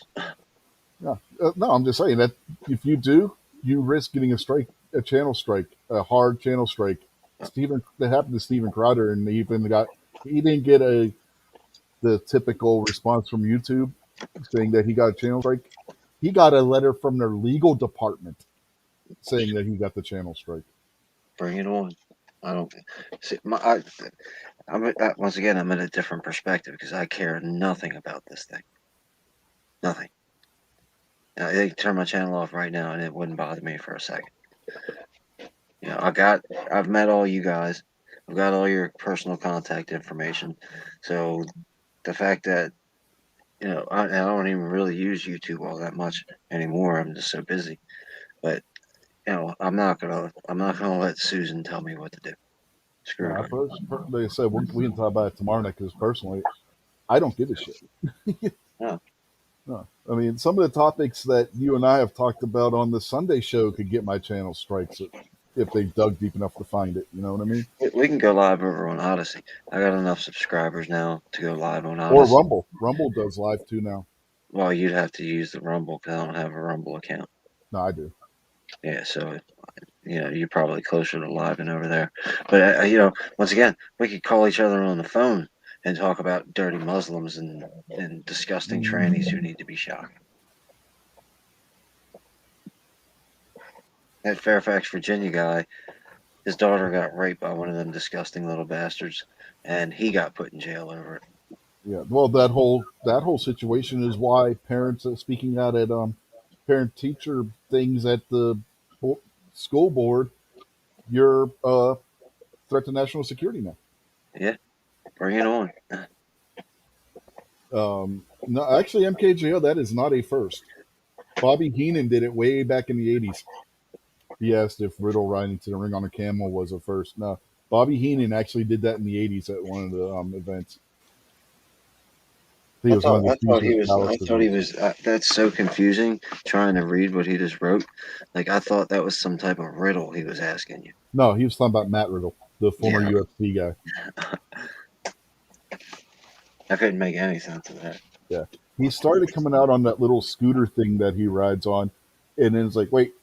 yeah. No, I'm just saying that if you do, you risk getting a channel strike, a hard channel strike. Steven, that happened to Steven Crowder, and he didn't get the typical response from YouTube saying that he got a channel strike. He got a letter from their legal department saying that he got the channel strike. Bring it on. I don't see. Once again, I'm in a different perspective because I care nothing about this thing. Nothing. They can turn my channel off right now, and it wouldn't bother me for a second. I've met all you guys. I've got all your personal contact information. So the fact that I don't even really use YouTube all that much anymore. I'm just so busy. But I'm not gonna let Susan tell me what to do. No, Screw her. like I said, we can talk about it tomorrow night because personally, I don't give a shit. No, No. I mean, some of the topics that you and I have talked about on the Sunday show could get my channel strikes if they dug deep enough to find it. You know what I mean? we can go live over on Odyssey. I got enough subscribers now to go live on Or Odyssey. Rumble. Rumble does live too now. Well, you'd have to use the Rumble because I don't have a Rumble account. No, I do. Yeah, so you're probably closer to live and over there. But once again, we could call each other on the phone and talk about dirty Muslims and disgusting trannies who need to be shot. That Fairfax, Virginia guy, his daughter got raped by one of them disgusting little bastards, and he got put in jail over it. Yeah. Well, that whole situation is why parents are speaking out at parent teacher things at the school board. You're threat to national security now. Yeah, bring it on. No, actually, MKJO, that is not a first. Bobby Heenan did it way back in the 80s. He asked if Riddle riding to the ring on a camel was a first. No, Bobby Heenan actually did that in the 80s at one of the events. I think it I was one thought of the I thought Caesar's he was. Palace I thought he events. was. That's so confusing trying to read what he just wrote. Like I thought that was some type of riddle he was asking you. No, he was talking about Matt Riddle, the former Yeah, UFC guy. I couldn't make any sense of that. Yeah. He started coming out on that little scooter thing that he rides on. And then it's like, wait,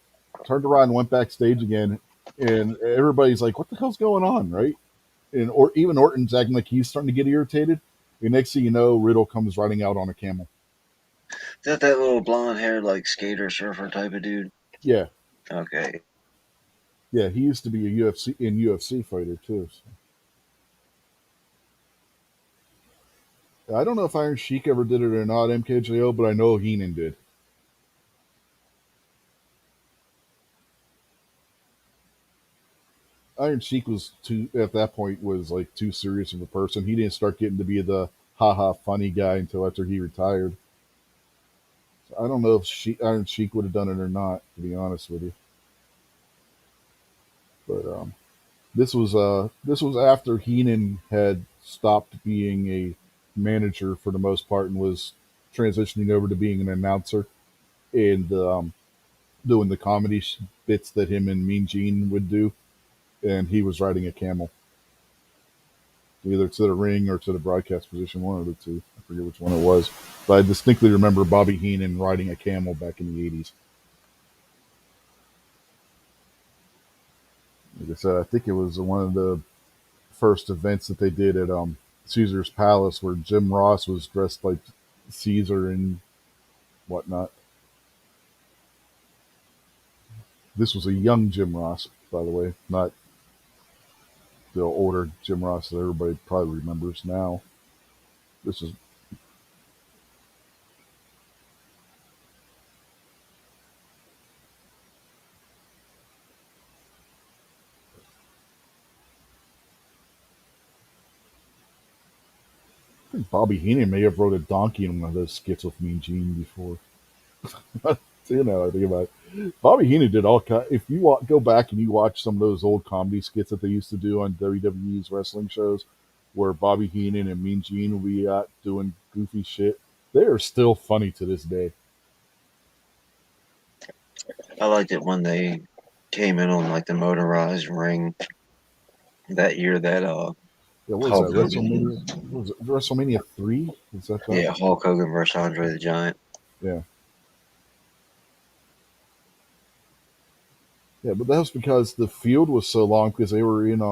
turned around and went backstage again. And everybody's like, what the hell's going on? Right. Or even Orton's acting like he's starting to get irritated. And next thing you know, Riddle comes riding out on a camel. Is that little blonde haired like skater surfer type of dude? Yeah. Okay. Yeah. He used to be a UFC fighter too. So. I don't know if Iron Sheik ever did it or not, MKJO, but I know Heenan did. Iron Sheik was too at that point was like too serious of a person. He didn't start getting to be the haha funny guy until after he retired. So I don't know if Iron Sheik would have done it or not, to be honest with you. But this was after Heenan had stopped being a manager for the most part and was transitioning over to being an announcer and doing the comedy bits that him and Mean Gene would do, and he was riding a camel, either to the ring or to the broadcast position, one of the two. I forget which one it was. But I distinctly remember Bobby Heenan riding a camel back in the 80s. Like I said, I think it was one of the first events that they did at Caesar's Palace where Jim Ross was dressed like Caesar and whatnot. This was a young Jim Ross, by the way, not the older Jim Ross that everybody probably remembers now. This is I think Bobby Heenan may have rode a donkey in one of those skits with Mean Gene before. I think about it. Bobby Heenan did all kind. If you go back and you watch some of those old comedy skits that they used to do on WWE's wrestling shows, where Bobby Heenan and Mean Gene will be out doing goofy shit. They are still funny to this day. I liked it when they came in on like the motorized ring that year that Yeah, what was Hulk that? Hogan, WrestleMania? What was it? WrestleMania 3? Is that that? yeah, Hulk Hogan versus Andre the Giant. Yeah. Yeah, but that was because the field was so long because they were in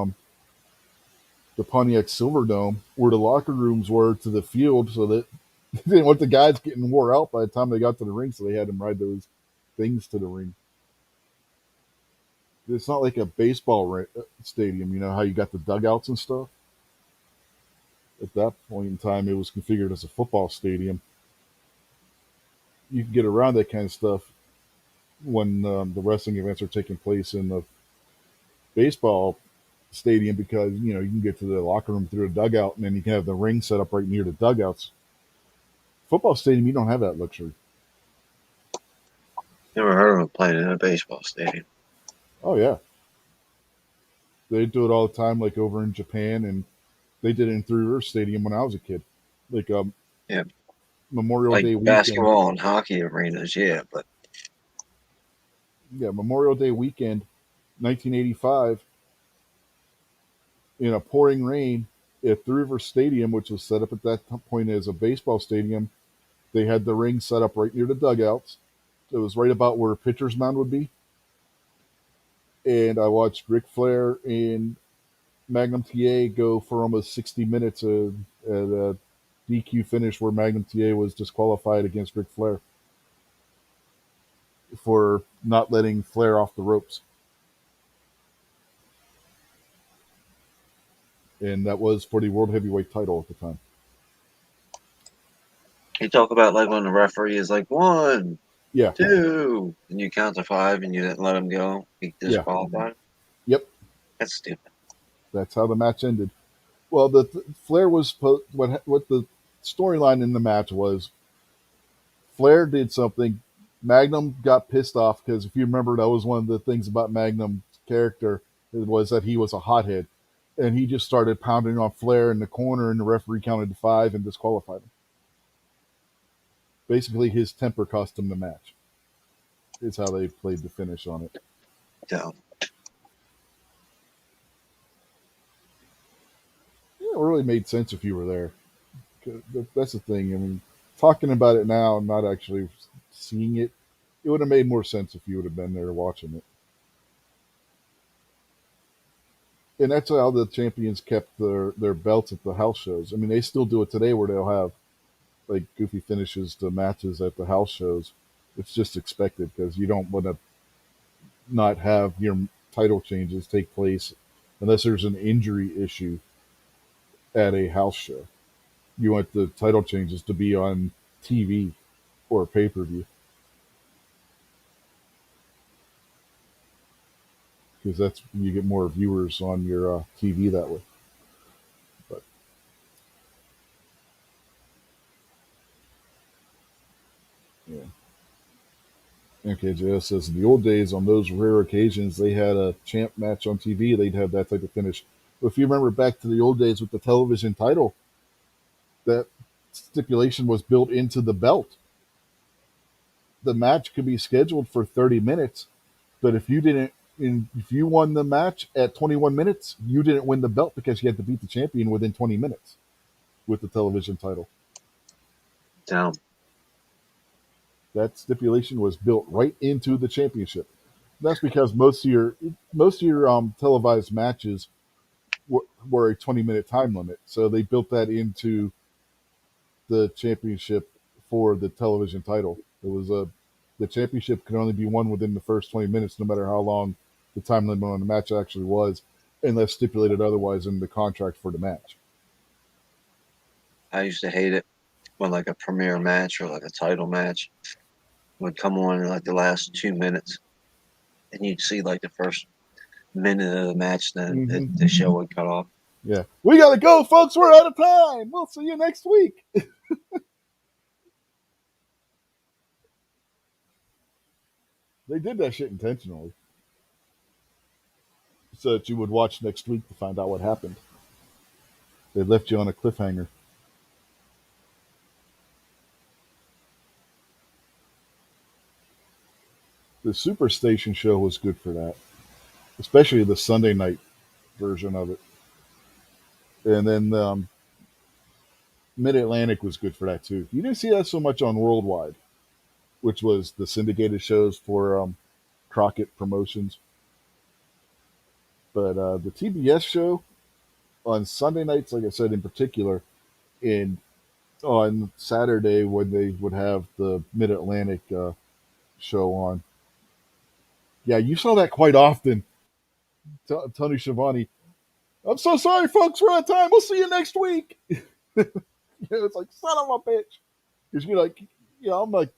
the Pontiac Silverdome where the locker rooms were to the field, so that they didn't want the guys getting wore out by the time they got to the ring, so they had them ride those things to the ring. It's not like a stadium, you know how you got the dugouts and stuff. At that point in time, it was configured as a football stadium. You can get around that kind of stuff when the wrestling events are taking place in the baseball stadium because you can get to the locker room through a dugout, and then you can have the ring set up right near the dugouts. Football stadium, you don't have that luxury. Never heard of him playing in a baseball stadium. Oh yeah, they do it all the time, like over in Japan, and they did it in Three Rivers Stadium when I was a kid, like Yeah, Memorial like Day weekend. basketball and hockey arenas, yeah, but Yeah, Memorial Day weekend, 1985, in a pouring rain at Three Rivers Stadium, which was set up at that point as a baseball stadium. They had the ring set up right near the dugouts. It was right about where a pitcher's mound would be. And I watched Ric Flair and Magnum TA go for almost 60 minutes at a DQ finish where Magnum TA was disqualified against Ric Flair for not letting Flair off the ropes. And that was for the World Heavyweight title at the time. you talk about like when the referee is like 1, Yeah, 2, and you count to 5 and you didn't let him go, he yeah, disqualified. yep. That's stupid. That's how the match ended. Well, Flair was what the storyline in the match was. Flair did something. Magnum got pissed off because if you remember, that was one of the things about Magnum's character was that he was a hothead, and he just started pounding on Flair in the corner, and the referee counted to 5 and disqualified him. Basically, his temper cost him the match. Is how they played the finish on it. So, Yeah, it really made sense if you were there. That's the thing. I mean, talking about it now and not actually seeing it, it would have made more sense if you would have been there watching it. And that's how the champions kept their belts at the house shows. I mean, they still do it today where they'll have like goofy finishes to matches at the house shows. It's just expected because you don't want to not have your title changes take place unless there's an injury issue at a house show. You want the title changes to be on TV or pay per view because that's you get more viewers on your TV that way. But yeah. Okay, JS says in the old days, on those rare occasions they had a champ match on TV, they'd have that type of finish. But if you remember back to the old days with the television title, that stipulation was built into the belt. The match could be scheduled for 30 minutes, but if you won the match at 21 minutes, you didn't win the belt because you had to beat the champion within 20 minutes with the television title. so That stipulation was built right into the championship. That's because most of your televised matches were a 20-minute time limit, so they built that into the championship for the television title. It was the championship could only be won within the first 20 minutes, no matter how long the time limit on the match actually was, unless stipulated otherwise in the contract for the match. I used to hate it when like a premiere match or like a title match would come on in like the last 2 minutes, and you'd see like the first minute of the match, then the Hmm. show would cut off. Yeah, we gotta go, folks. We're out of time. We'll see you next week. They did that shit intentionally so that you would watch next week to find out what happened. They left you on a cliffhanger. The Superstation show was good for that, especially the Sunday night version of it. And then Mid Atlantic was good for that too. You didn't see that so much on Worldwide, which was the syndicated shows for Crockett Promotions. But the TBS show on Sunday nights, like I said, in particular, and on Saturday when they would have the Mid Atlantic show on. Yeah, you saw that quite often. Tony Schiavone. I'm so sorry, folks. We're out of time. We'll see you next week. It's like son of a bitch. Because you're like, I'm like,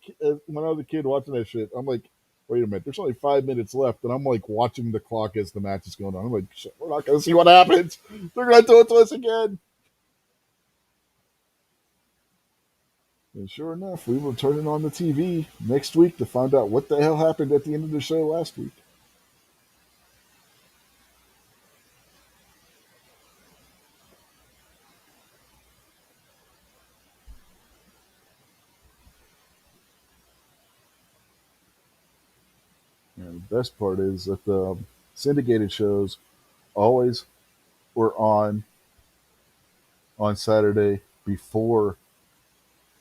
when I was a kid watching that shit, I'm like, wait a minute, there's only 5 minutes left, and I'm like watching the clock as the match is going on. I'm like, shit, we're not gonna see what happens. They're gonna do it to us again. And sure enough, we were turning on the TV next week to find out what the hell happened at the end of the show last week. And the best part is that the syndicated shows always were on Saturday before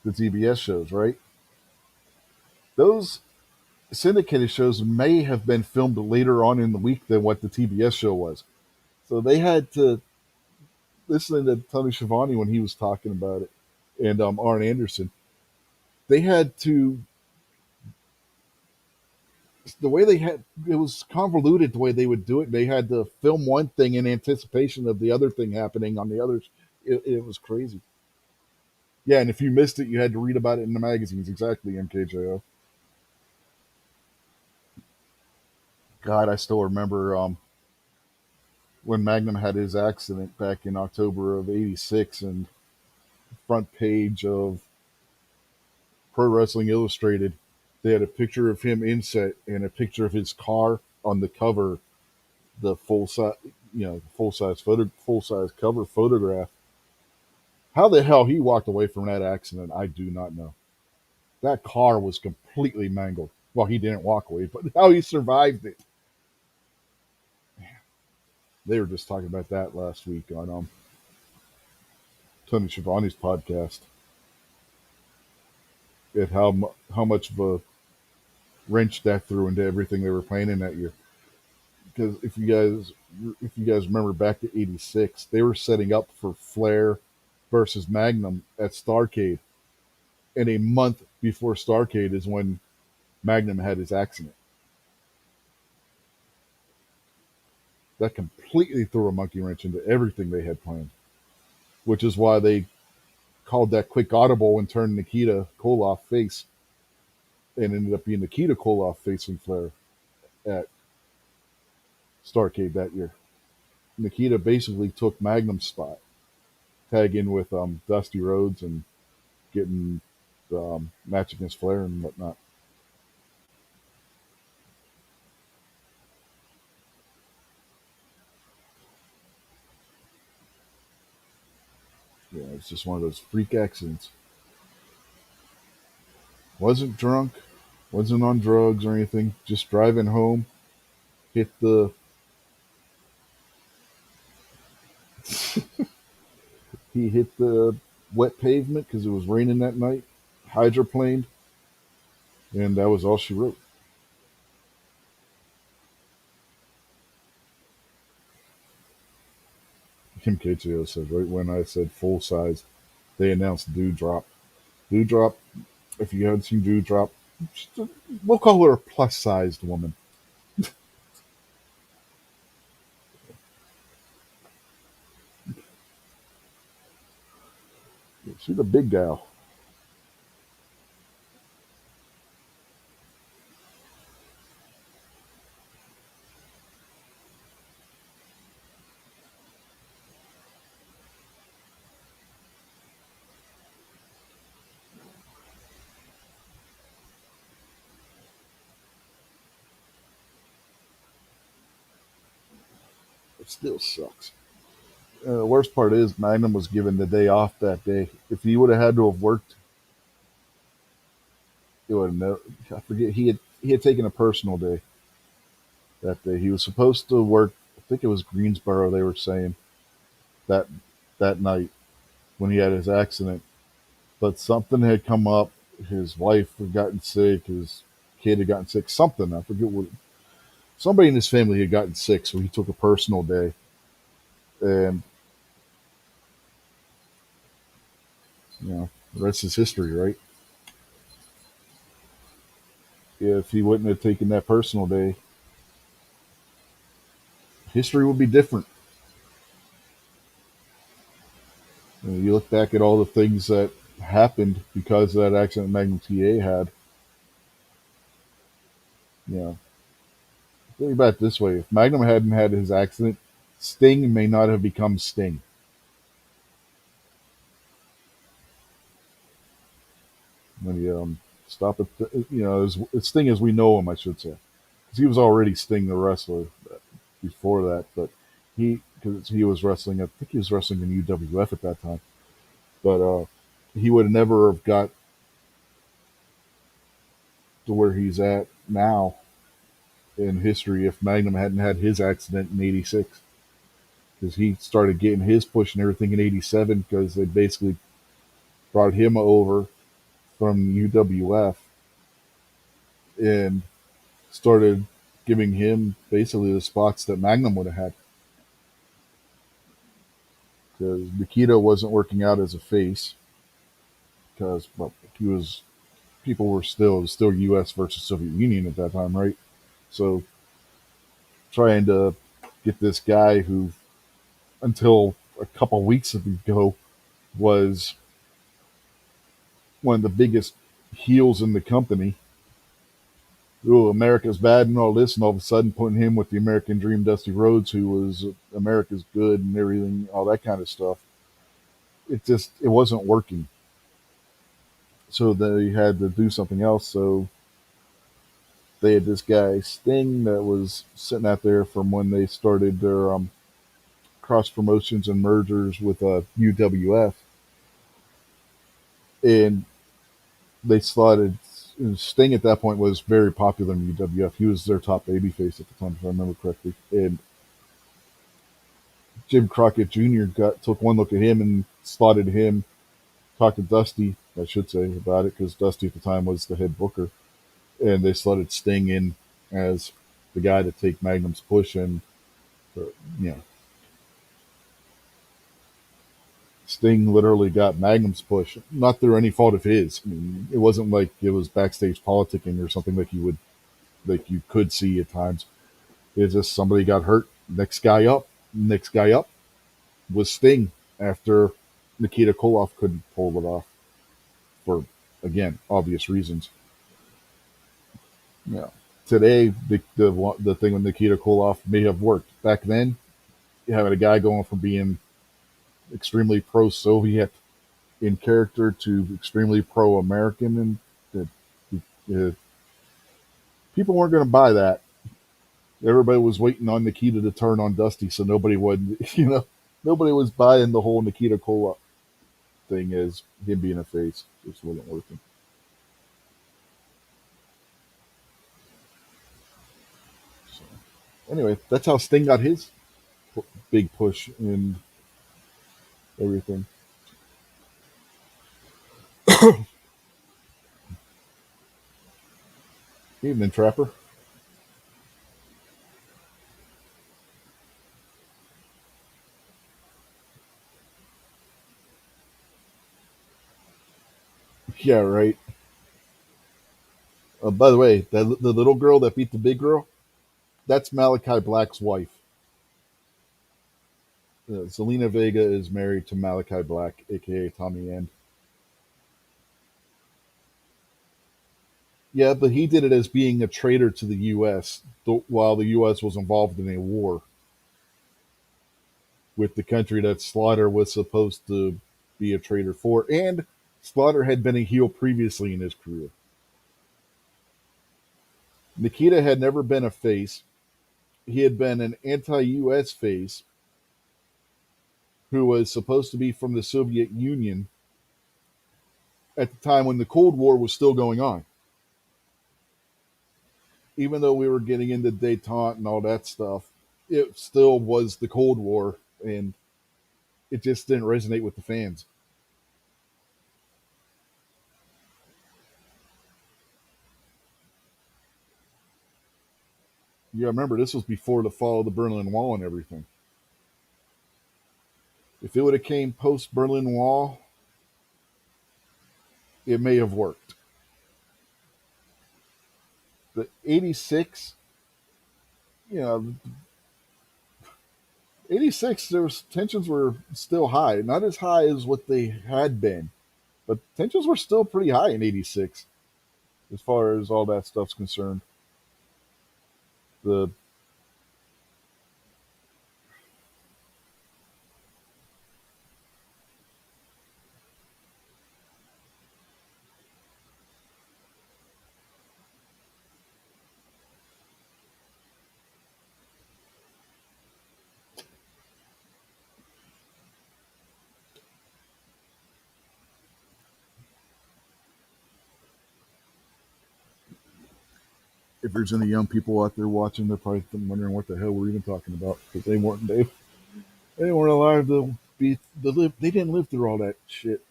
the TBS shows, right? Those syndicated shows may have been filmed later on in the week than what the TBS show was. So they had to listen to Tony Schiavone when he was talking about it, and Arn Anderson. They had to the way they had it was convoluted the way they would do it. They had to film one thing in anticipation of the other thing happening on the others. It was crazy. Yeah, and if you missed it, you had to read about it in the magazines. Exactly, MKJO. God, I still remember when Magnum had his accident back in October of '86, and front page of Pro Wrestling Illustrated, they had a picture of him in set and a picture of his car on the cover, the full size, full size cover photograph. How the hell he walked away from that accident, I do not know. That car was completely mangled. Well, he didn't walk away, but how he survived it. They were just talking about that last week on Tony Schiavone's podcast, and how much of a wrench that threw into everything they were planning that year. Because if you guys remember back to '86, they were setting up for Flair versus Magnum at Starcade, and a month before Starcade is when Magnum had his accident. That completely threw a monkey wrench into everything they had planned, which is why they called that quick audible and turned Nikita Koloff face, and ended up being Nikita Koloff facing Flair at Starcade that year. Nikita basically took Magnum's spot, tagging with Dusty Rhodes and getting the match against Flair and whatnot. Yeah, it's just one of those freak accidents. Wasn't drunk, wasn't on drugs or anything. Just driving home, hit the he hit the wet pavement because it was raining that night. Hydroplaned, and that was all she wrote. Kim KTO said right when I said full size, they announced Dewdrop. Dewdrop, if you haven't seen Dewdrop, we'll call her a plus sized woman. She's a big gal. It still sucks. The worst part is Magnum was given the day off that day. If he would have had to have worked, it would have never. I forget he had taken a personal day that day. He was supposed to work. I think it was Greensboro. They were saying that that night when he had his accident, but something had come up. His wife had gotten sick. His kid had gotten sick. Something I forget what. Somebody in his family had gotten sick, so he took a personal day. And the rest is history, right? If he wouldn't have taken that personal day, history would be different. You look back at all the things that happened because of that accident Magnum TA had. You know, think about it this way: if Magnum hadn't had his accident, Sting may not have become Sting. When he stopped at as Sting as we know him, I should say, because he was already Sting the wrestler before that, but because he was wrestling, I think he was wrestling in UWF at that time, but he would never have got to where he's at now in history if Magnum hadn't had his accident in '86. Because he started getting his push and everything in '87 because they basically brought him over from UWF and started giving him basically the spots that Magnum would have had. Because Nikita wasn't working out as a face because he was people were still it was still U.S. versus Soviet Union at that time, right? So trying to get this guy who until a couple weeks ago was one of the biggest heels in the company. Oh, America's bad and all this, and all of a sudden putting him with the American Dream, Dusty Rhodes, who was America's good and everything, all that kind of stuff. It wasn't working. So they had to do something else. So they had this guy Sting that was sitting out there from when they started their cross promotions and mergers with UWF, and they slotted Sting at that point was very popular in UWF. He was their top babyface at the time, if I remember correctly. And Jim Crockett Jr. took one look at him and slotted him. Talked to Dusty, I should say, about it because Dusty at the time was the head booker, and they slotted Sting in as the guy to take Magnum's push. And you know, Sting literally got Magnum's push, not through any fault of his. I mean, it wasn't like it was backstage politicking or something like you could see at times. It's just somebody got hurt. Next guy up was Sting after Nikita Koloff couldn't pull it off for, again, obvious reasons. Yeah. Today, the thing with Nikita Koloff may have worked. Back then, having a guy going from being extremely pro-Soviet in character to extremely pro-American, and people weren't going to buy that. Everybody was waiting on Nikita to turn on Dusty, so nobody would, nobody was buying the whole Nikita Koloff thing as him being a face. It just wasn't working. So, anyway, that's how Sting got his big push and everything. Evening, Trapper. Yeah, right. By the way, the little girl that beat the big girl, that's Malachi Black's wife. Selena Vega is married to Malachi Black, aka Tommy End. Yeah, but he did it as being a traitor to the U.S. While the U.S. was involved in a war with the country that Slaughter was supposed to be a traitor for, and Slaughter had been a heel previously in his career. Nikita had never been a face. He had been an anti-U.S. face, who was supposed to be from the Soviet Union at the time when the Cold War was still going on. Even though we were getting into detente and all that stuff, it still was the Cold War, and it just didn't resonate with the fans. Yeah, remember this was before the fall of the Berlin Wall and everything. If it would have came post Berlin Wall, it may have worked. The '86, you know, '86 there was tensions were still high, not as high as what they had been, but tensions were still pretty high in '86 as far as all that stuff's concerned. The if there's any young people out there watching, they're probably wondering what the hell we're even talking about because they weren't alive to be the live. They didn't live through all that shit.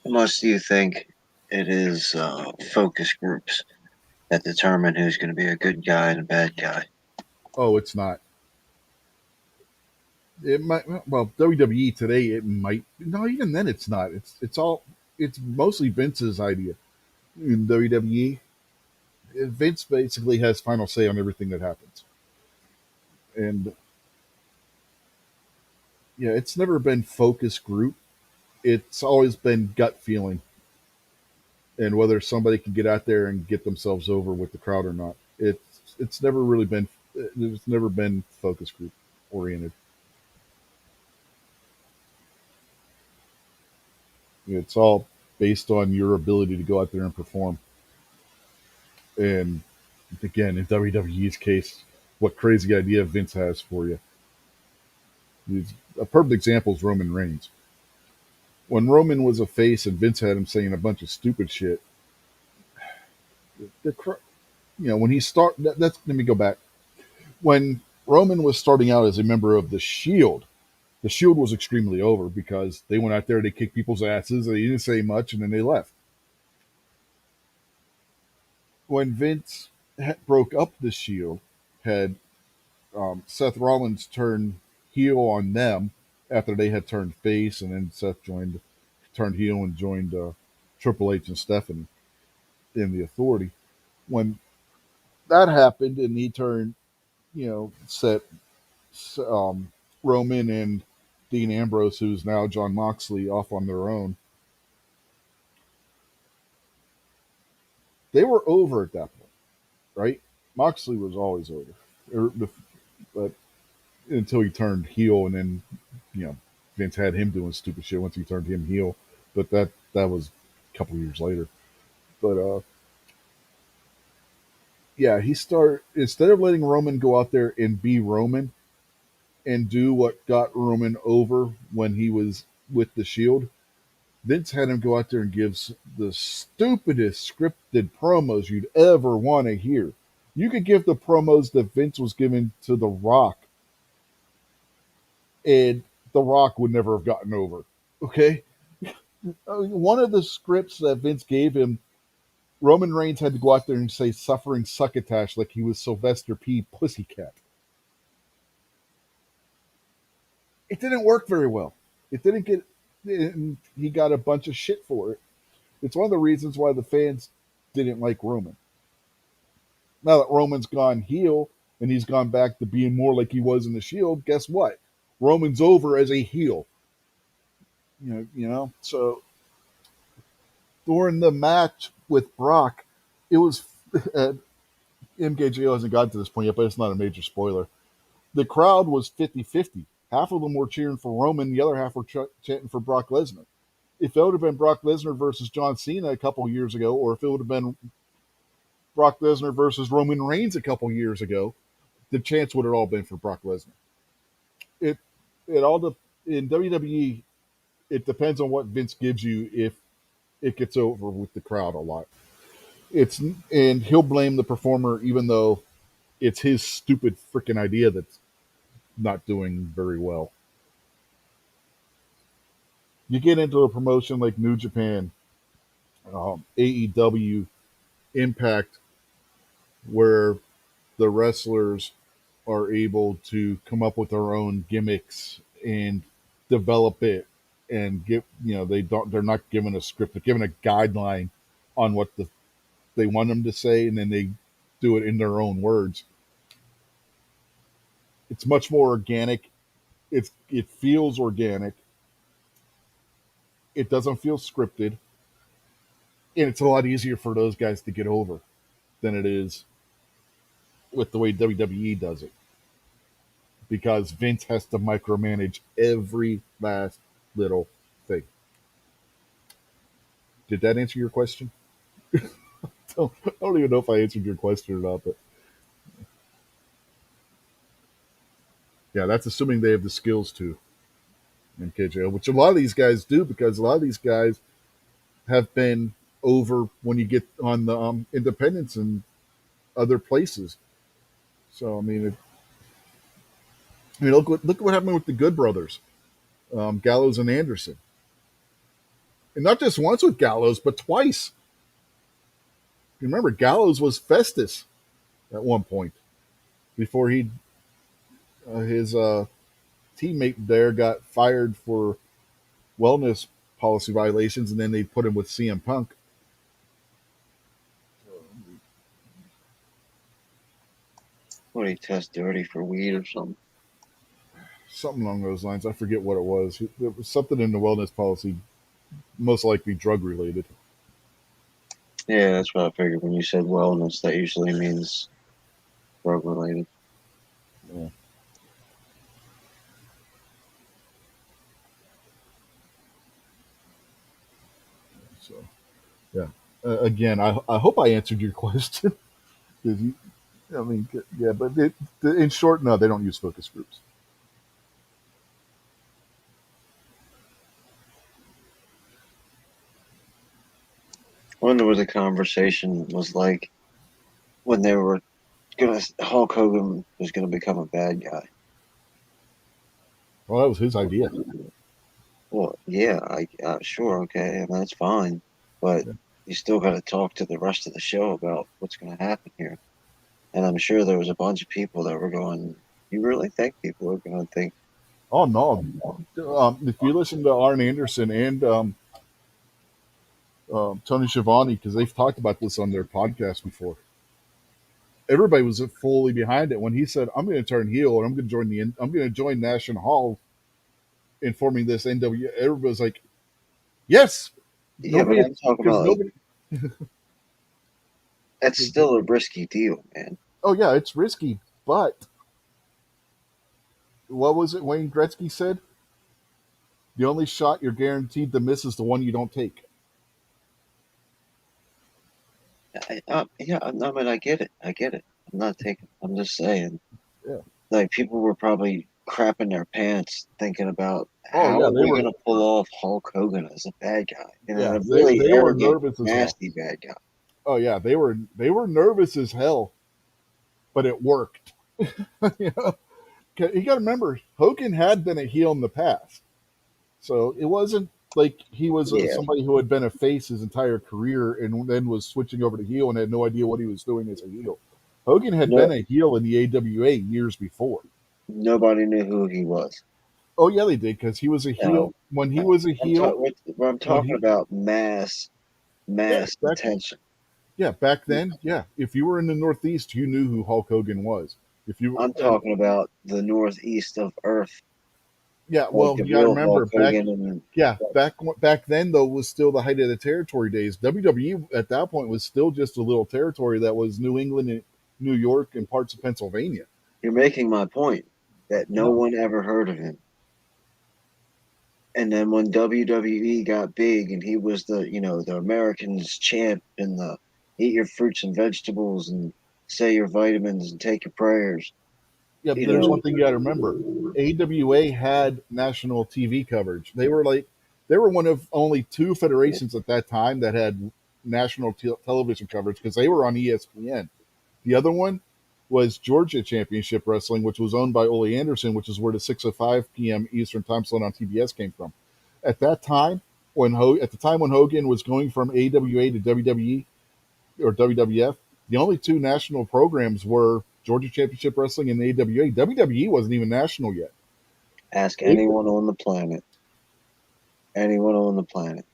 How much do you think it is focus groups that determine who's going to be a good guy and a bad guy? Oh, it's not. It might. Well, WWE today, it might. No, even then, it's not. It's all. It's mostly Vince's idea. In WWE, Vince basically has final say on everything that happens, and yeah, it's never been focus group. It's always been gut feeling, and whether somebody can get out there and get themselves over with the crowd or not. It's never really been. It's never been focus group oriented. It's all based on your ability to go out there and perform. And again, in WWE's case, what crazy idea Vince has for you. A perfect example is Roman Reigns. When Roman was a face and Vince had him saying a bunch of stupid shit, the when he that's let me go back. When Roman was starting out as a member of the Shield was extremely over because they went out there, they kicked people's asses, they didn't say much, and then they left. When Vince broke up the Shield, had Seth Rollins turned heel on them after they had turned face, and then turned heel and joined Triple H and Stephanie in the Authority. When that happened, and he turned, set Roman and Dean Ambrose, who's now John Moxley, off on their own. They were over at that point, right? Moxley was always over, but until he turned heel, and then Vince had him doing stupid shit once he turned him heel. But that was a couple years later. But yeah, he started, instead of letting Roman go out there and be Roman and do what got Roman over when he was with the Shield. Vince had him go out there and give the stupidest scripted promos you'd ever want to hear. You could give the promos that Vince was giving to The Rock, and The Rock would never have gotten over. Okay? One of the scripts that Vince gave him, Roman Reigns had to go out there and say suffering succotash like he was Sylvester P. Pussycat. It didn't work very well. It didn't get, and he got a bunch of shit for it. It's one of the reasons why the fans didn't like Roman. Now that Roman's gone heel and he's gone back to being more like he was in the Shield, guess what? Roman's over as a heel. So during the match with Brock, it was MKJ hasn't gotten to this point yet, but it's not a major spoiler. The crowd was 50-50. Half of them were cheering for Roman, the other half were chanting for Brock Lesnar. If it would have been Brock Lesnar versus John Cena a couple years ago, or if it would have been Brock Lesnar versus Roman Reigns a couple years ago, the chance would have all been for Brock Lesnar. It it all the in WWE. It depends on what Vince gives you if it gets over with the crowd a lot. It's and he'll blame the performer even though it's his stupid freaking idea that's not doing very well. You get into a promotion like New Japan, AEW, Impact, where the wrestlers are able to come up with their own gimmicks and develop it and give they're not given a script, they're given a guideline on what they want them to say, and then they do it in their own words. It's much more organic. It feels organic. It doesn't feel scripted, and it's a lot easier for those guys to get over than it is with the way WWE does it, because Vince has to micromanage every last little thing. Did that answer your question? I don't even know if I answered your question or not, but yeah, that's assuming they have the skills to in KJO, which a lot of these guys do, because a lot of these guys have been over when you get on the independents and other places. So look what happened with the Good Brothers, Gallows and Anderson, and not just once with Gallows, but twice. You remember Gallows was Festus at one point before his teammate there got fired for wellness policy violations, and then they put him with CM Punk. What, he test dirty for weed or something? Something along those lines. I forget what it was. There was something in the wellness policy, most likely drug related. Yeah, that's what I figured. When you said wellness, that usually means drug related. Yeah. So, yeah. Again, I hope I answered your question. 'Cause yeah, but in short, no, they don't use focus groups. I wonder what the conversation was like when they were Hulk Hogan was gonna become a bad guy. Well, that was his idea. Well, yeah, sure, okay, and that's fine, but Yeah. you still got to talk to the rest of the show about what's going to happen here. And I'm sure there was a bunch of people that were going, "You really think people are going to think?" Oh no, if you listen to Arn Anderson and Tony Schiavone, because they've talked about this on their podcast before, everybody was fully behind it when he said, "I'm going to turn heel and I'm going to join National Hall in forming this NW." Everybody was like, "Yes." Yeah, but Nobody, I'm talking because about like nobody. that's still a risky deal, man. Oh yeah, it's risky, but what was it Wayne Gretzky said? The only shot you're guaranteed to miss is the one you don't take. Yeah, I mean, I get it. I get it. I'm not taking. I'm just saying, Yeah. like people were probably crapping their pants thinking about Oh how yeah, are they we were. going to pull off Hulk Hogan as a bad guy, and Yeah, a really they were arrogant, nervous as hell. nasty bad guy. Oh yeah, they were nervous as hell, but it worked. You know? You got to remember, Hogan had been a heel in the past, so it wasn't like he was Yeah, somebody who had been a face his entire career and then was switching over to heel and had no idea what he was doing as a heel. Hogan had no, been a heel in the AWA years before. nobody knew who he was. Oh yeah, they did, because he was a heel No, when he no. was a heel. What I'm When talking he about yeah mass back attention. back then, yeah, if you were in the Northeast, you knew who Hulk Hogan was. If you I'm talking about the northeast of Earth, Yeah, like well, the you got to real remember Hulk Hogan, and back then though was still the height of the territory days. WWE at that point was still just a little territory that was New England and New York and parts of Pennsylvania. you're making my point that no No, one ever heard of him. And then when WWE got big and he was the Americans champ and the eat your fruits and vegetables and say your vitamins and take your prayers. Yeah, You there's one know, thing you got to remember. AWA had national TV coverage. They were one of only two federations at that time that had national television coverage because they were on ESPN. The other one was Georgia Championship Wrestling, which was owned by Ole Anderson, which is where the 6:05 p.m. Eastern time slot on TBS came from. At that time, at the time when Hogan was going from AWA to WWE or WWF, the only two national programs were Georgia Championship Wrestling and AWA. WWE wasn't even national yet. ask anyone on the planet, anyone on the planet,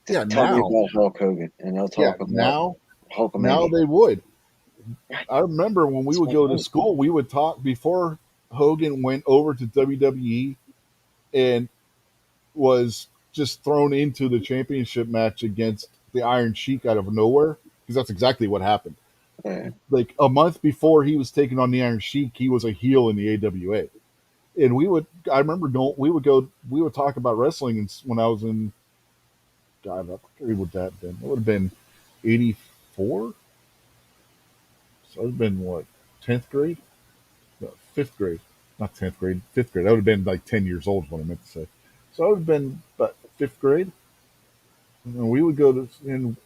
to Yeah, tell me now, about Hulk Hogan, and they'll yeah, talk about now Hulkamania. they would. Right. I remember when we That's would my go to point. school, we would talk before Hogan went over to WWE and was just thrown into the championship match against the Iron Sheik out of nowhere because that's exactly what happened. Yeah. Like a month before he was taking on the Iron Sheik, he was a heel in the AWA. And I remember we would talk about wrestling when I was in, God, what grade would that have been? It would have been 84. So it would have been what, 10th grade? No, 5th grade. Not 10th grade, 5th grade. I would have been like 10 years old is what I meant to say. So I would have been about 5th grade. And we would go to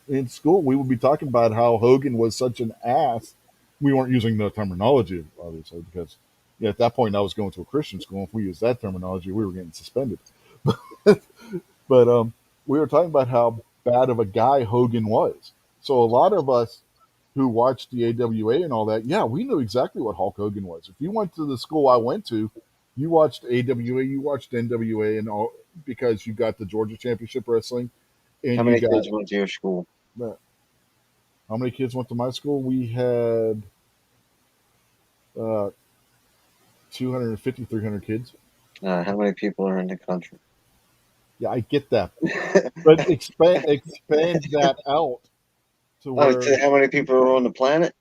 in school. We would be talking about how Hogan was such an ass. We weren't using the terminology, obviously, because at that point I was going to a Christian school. If we used that terminology, we were getting suspended. But we were talking about how bad of a guy Hogan was. So a lot of us who watched the AWA and all that, yeah, we knew exactly what Hulk Hogan was. If you went to the school I went to, you watched AWA, you watched NWA, and all because you got the Georgia Championship Wrestling, and How you many got kids went to your school? how many kids went to my school? We had uh, 250, 300 kids. How many people are in the country? Yeah, I get that, but expand that out to Oh, where how many people are on the planet?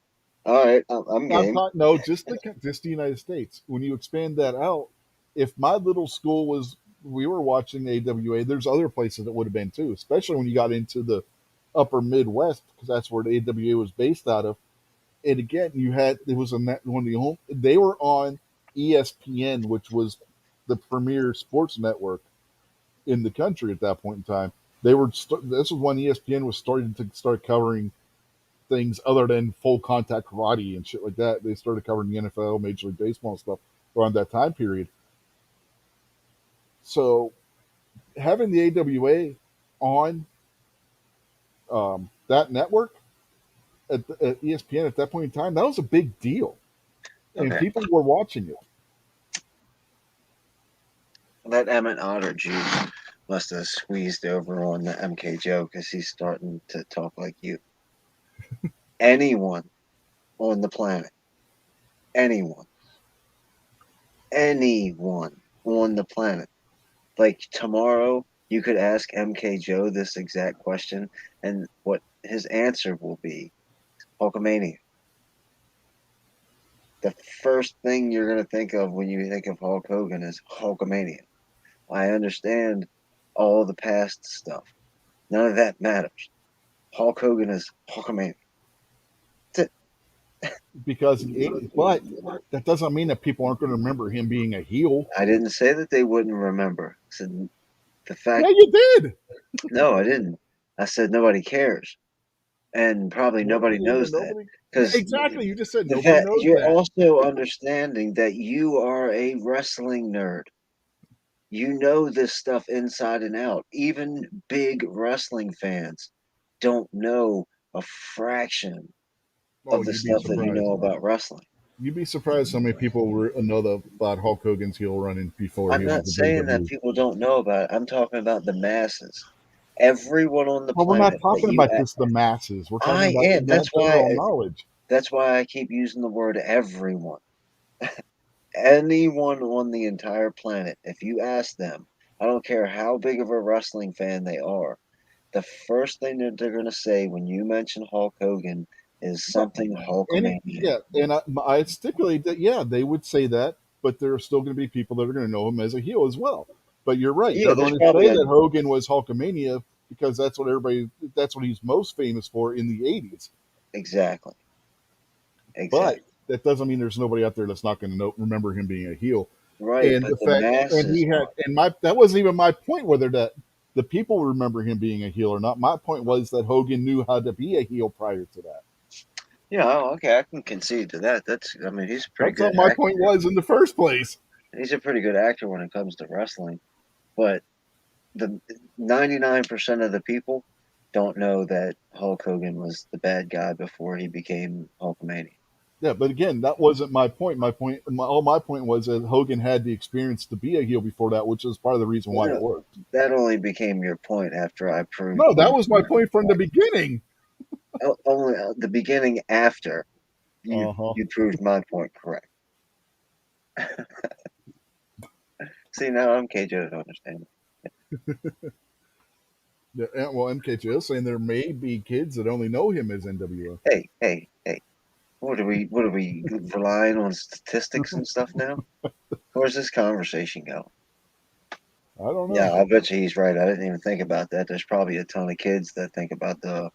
All right, I'm I'm game. talking. No, just the United States. When you expand that out, if my little school was, we were watching AWA. There's other places that would have been too, especially when you got into the upper Midwest because that's where the AWA was based out of. And again, you had it was one of the home. They were on ESPN, which was the premier sports network in the country at that point in time. This was when ESPN was starting to start covering things other than full contact karate and shit like that. They started covering the NFL, Major League Baseball and stuff around that time period. So having the AWA on that network at ESPN at that point in time, that was a big deal, and Okay, people were watching it. that Emmett Otter juice must have squeezed over on the MK Joe because he's starting to talk like you. Anyone on the planet, anyone, anyone on the planet. Like tomorrow, you could ask MK Joe this exact question, and what his answer will be Hulkamania. The first thing you're going to think of when you think of Hulk Hogan is Hulkamania. I understand all the past stuff. None of that matters. Hulk Hogan is Hulkamania. That's Because but it. that doesn't mean that people aren't going to remember him being a heel. I didn't say that they wouldn't remember. I said the Yeah, fact, you did. no, I didn't. I said nobody cares. And probably What do nobody you mean knows that that. nobody? Yeah, Because exactly. You just said the nobody fact knows you're that. also understanding that you are a wrestling nerd. You know this stuff inside and out. Even big wrestling fans don't know a fraction Oh, of the you'd be stuff that you surprised. know about wrestling. You'd be surprised how many people know about Hulk Hogan's heel running before I'm he went not to saying that WWE. people don't know about it. I'm talking about the masses. Everyone on the Well, we're not planet that talking you about just the masses. We're talking I about am. general knowledge. That's why I keep using the word everyone. Anyone on the entire planet, if you ask them, I don't care how big of a wrestling fan they are, the first thing that they're going to say when you mention Hulk Hogan is But something Hulkamania. and I stipulate that yeah, they would say that, but there are still going to be people that are going to know him as a heel as well. But you're right; Yeah, they're there's going to probably say a that Hogan was Hulkamania because that's what he's most famous for in the '80s. exactly, But exactly. that doesn't mean there's nobody out there that's not going to remember him being a heel. Right, And but the the fact, and he masses had, are. and my that wasn't even my point whether that the people remember him being a heel or not. My point was that Hogan knew how to be a heel prior to that. Yeah, oh, okay, I can concede to that. I mean, he's a pretty That's good how my actor. point was in the first place. He's a pretty good actor when it comes to wrestling. But the 99% of the people don't know that Hulk Hogan was the bad guy before he became Hulkamania. Yeah, but again, that wasn't my point. My point was that Hogan had the experience to be a heel before that, which is part of the reason why it Well, worked. that only became your point after I proved No, that you was my point from the beginning. only the beginning after Uh huh. you proved my point correct. See, now I'm KJ. I don't understand. Yeah, well, MKJ is saying there may be kids that only know him as NWO. Hey, hey, hey. What are we relying on statistics and stuff now? Where's this conversation go? I don't Yeah, know. I bet you he's right. I didn't even think about that. There's probably a ton of kids that think about the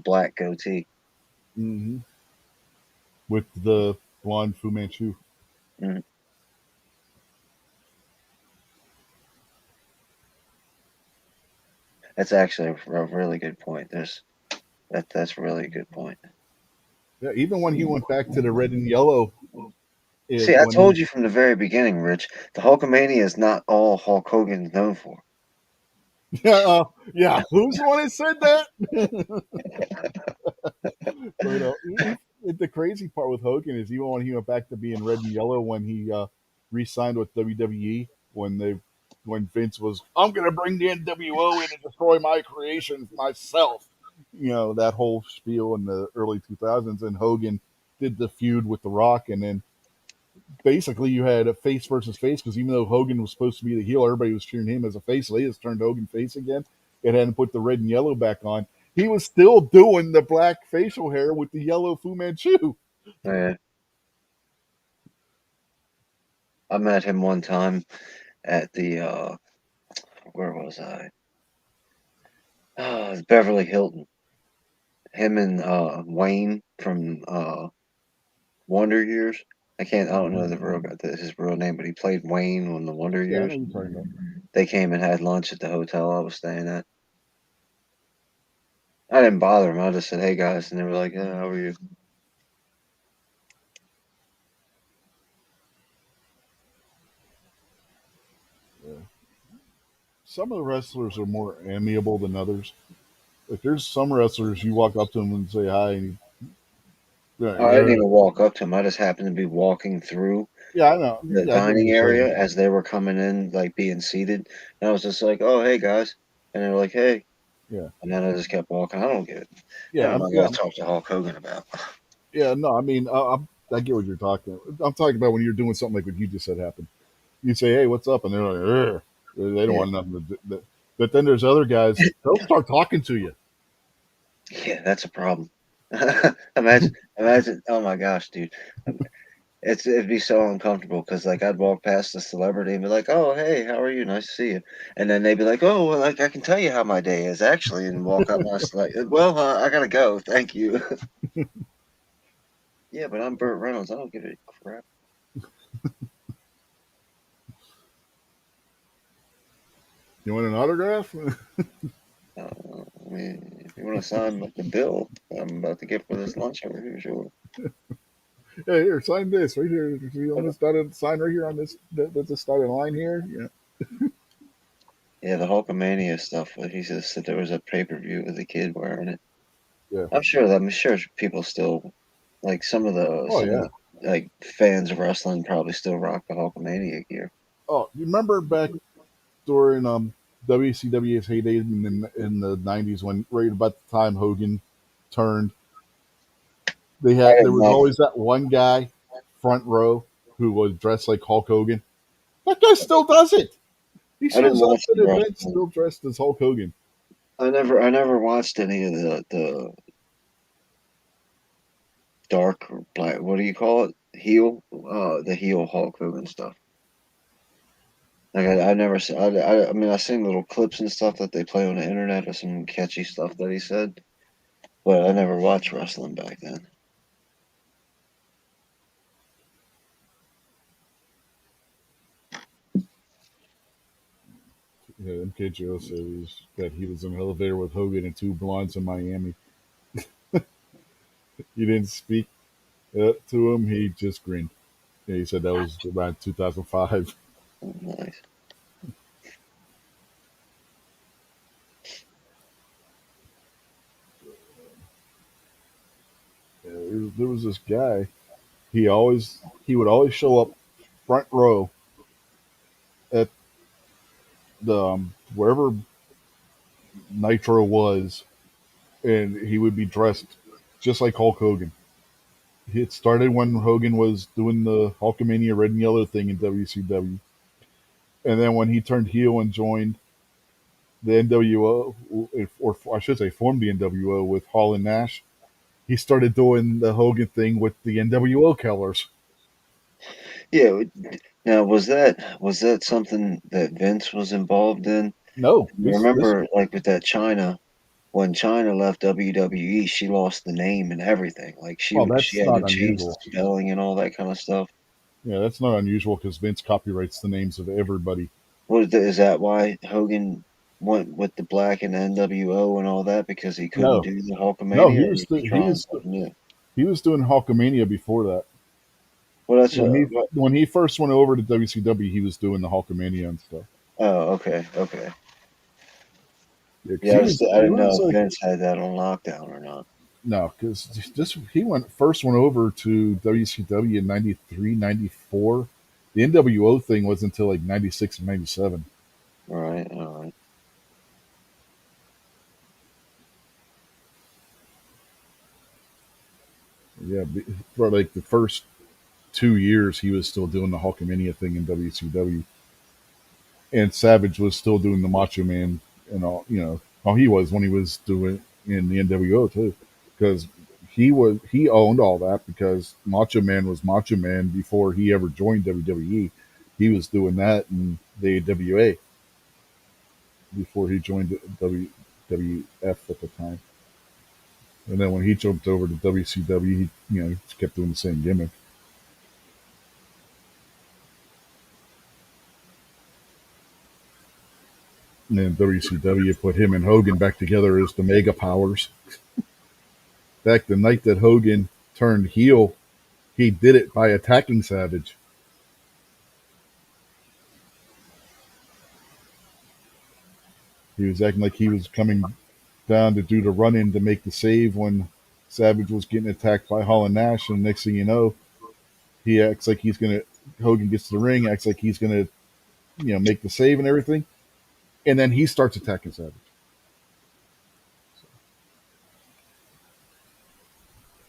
black goatee. Hmm. With the blonde Fu Manchu. Mm, that's actually a really good point. That's really a good point. Yeah, even when he went back to the red and yellow, See, I when told he you from the very beginning, Rich. The Hulkamania is not all Hulk Hogan's known for. yeah, yeah, who's the one that said that? But the crazy part with Hogan is even when he went back to being red and yellow when he re-signed with WWE when Vince was I'm gonna bring the NWO in and destroy my creations myself, that whole spiel in the early 2000s, and Hogan did the feud with The Rock, and then basically you had a face versus face because even though Hogan was supposed to be the heel, everybody was cheering him as a face. So they just turned Hogan face again. It hadn't put the red and yellow back on. He was still doing the black facial hair with the yellow Fu Manchu. Yeah, I met him one time at the where was I? Beverly Hilton. Him and Wayne from Wonder Years. I don't know his real name, but he played Wayne on the Wonder Yeah, I Years. know you're talking about. They came and had lunch at the hotel I was staying at. I didn't bother them. I just said, "Hey guys," and they were like, "Yeah, how are you?" Yeah. Some of the wrestlers are more amiable than others. Like there's some wrestlers you walk up to them and say hi, and I didn't yeah, even walk up to them. I just happened to be walking through yeah, I know. the Yeah, I get what dining you're saying. area as they were coming in, like being seated. And I was just like, "Oh, hey guys," and they were like, "Hey," Yeah, and then I just kept walking. I don't get it. yeah, What am I going yeah, to talk to Hulk Hogan about? yeah. No, I mean, I get what you're talking about. I'm talking about when you're doing something like what you just said happened. You say, "Hey, what's up?" and they're like, "Ugh." They don't Yeah, want nothing to do. But then there's other guys. They'll start talking to you. yeah, that's a problem. imagine, imagine. Oh my gosh, dude. It'd be so uncomfortable because like I'd walk past a celebrity and be like, "Oh, hey, how are you? Nice to see you." And then they'd be like, "Oh, well, like I can tell you how my day is actually," and walk up and I was like, "Well, I gotta go. Thank you." Yeah, but I'm Burt Reynolds. I don't give a crap. You want an autograph? I mean, if you want to sign the bill I'm about to get for this lunch over here, sure. Yeah, here, sign this right here. See on But this dotted sign right here on this. That's a dotted line here. Yeah, yeah, the Hulkamania stuff. Like he just said there was a pay-per-view with a kid wearing it. yeah. I'm sure people still like Oh some of yeah. the like fans of wrestling probably still rock the Hulkamania gear. Oh, you remember back during WCW's heyday in the '90s when right about the time Hogan turned, I there didn't was watch. always that one guy front row who was dressed like Hulk Hogan. That guy still does it. He I didn't shows up watch at the events wrestling. still dressed as Hulk Hogan. I never watched any of the dark or black. What do you call it? Heel. The heel Hulk Hogan stuff. Like I never. I mean, I seen little clips and stuff that they play on the internet of some catchy stuff that he said, but I never watched wrestling back then. Yeah, MKJO says that he was in an elevator with Hogan and two blondes in Miami. He didn't speak to him. He just grinned. Yeah, he said that was around 2005. Nice. There was this guy. He would always show up front row at the wherever Nitro was, and he would be dressed just like Hulk Hogan. It started when Hogan was doing the Hulkamania red and yellow thing in WCW, and then when he turned heel and joined the NWO, or I should say, formed the NWO with Hall and Nash, he started doing the Hogan thing with the NWO Killers. Yeah. Now, was that something that Vince was involved in? No, You remember, like with that China, when China left WWE, she lost the name and everything. Like well, she that's had to not change the unusual. spelling and all that kind of stuff. Yeah, that's not unusual because Vince copyrights the names of everybody. Is that why Hogan went with the black and NWO and all that because he couldn't No, do the no, Hulkamania, or was he trying something new? he was doing Hulkamania before that. Well, that's When he first went over to WCW, he was doing the Hulkamania and stuff. oh, okay, okay. Yeah, because Yeah, I he didn't know was if like Vince had that on lockdown or not. no, because this he went over to WCW in 93, 94. The NWO thing wasn't until like 96 and 97. All right, all right. Yeah, for like the first 2 years, he was still doing the Hulkamania thing in WCW, and Savage was still doing the Macho Man and all. How he was when he was doing in the NWO too, because he owned all that because Macho Man was Macho Man before he ever joined WWE. He was doing that in the AWA before he joined WWF at the time. And then when he jumped over to WCW, he just kept doing the same gimmick. And then WCW put him and Hogan back together as the Mega Powers. Back the night that Hogan turned heel, he did it by attacking Savage. He was acting like he was coming down to do the run in to make the save when Savage was getting attacked by Hall and Nash. And next thing you know, he acts like he's gonna. Hogan gets to the ring, acts like he's gonna, make the save and everything, and then he starts attacking Savage.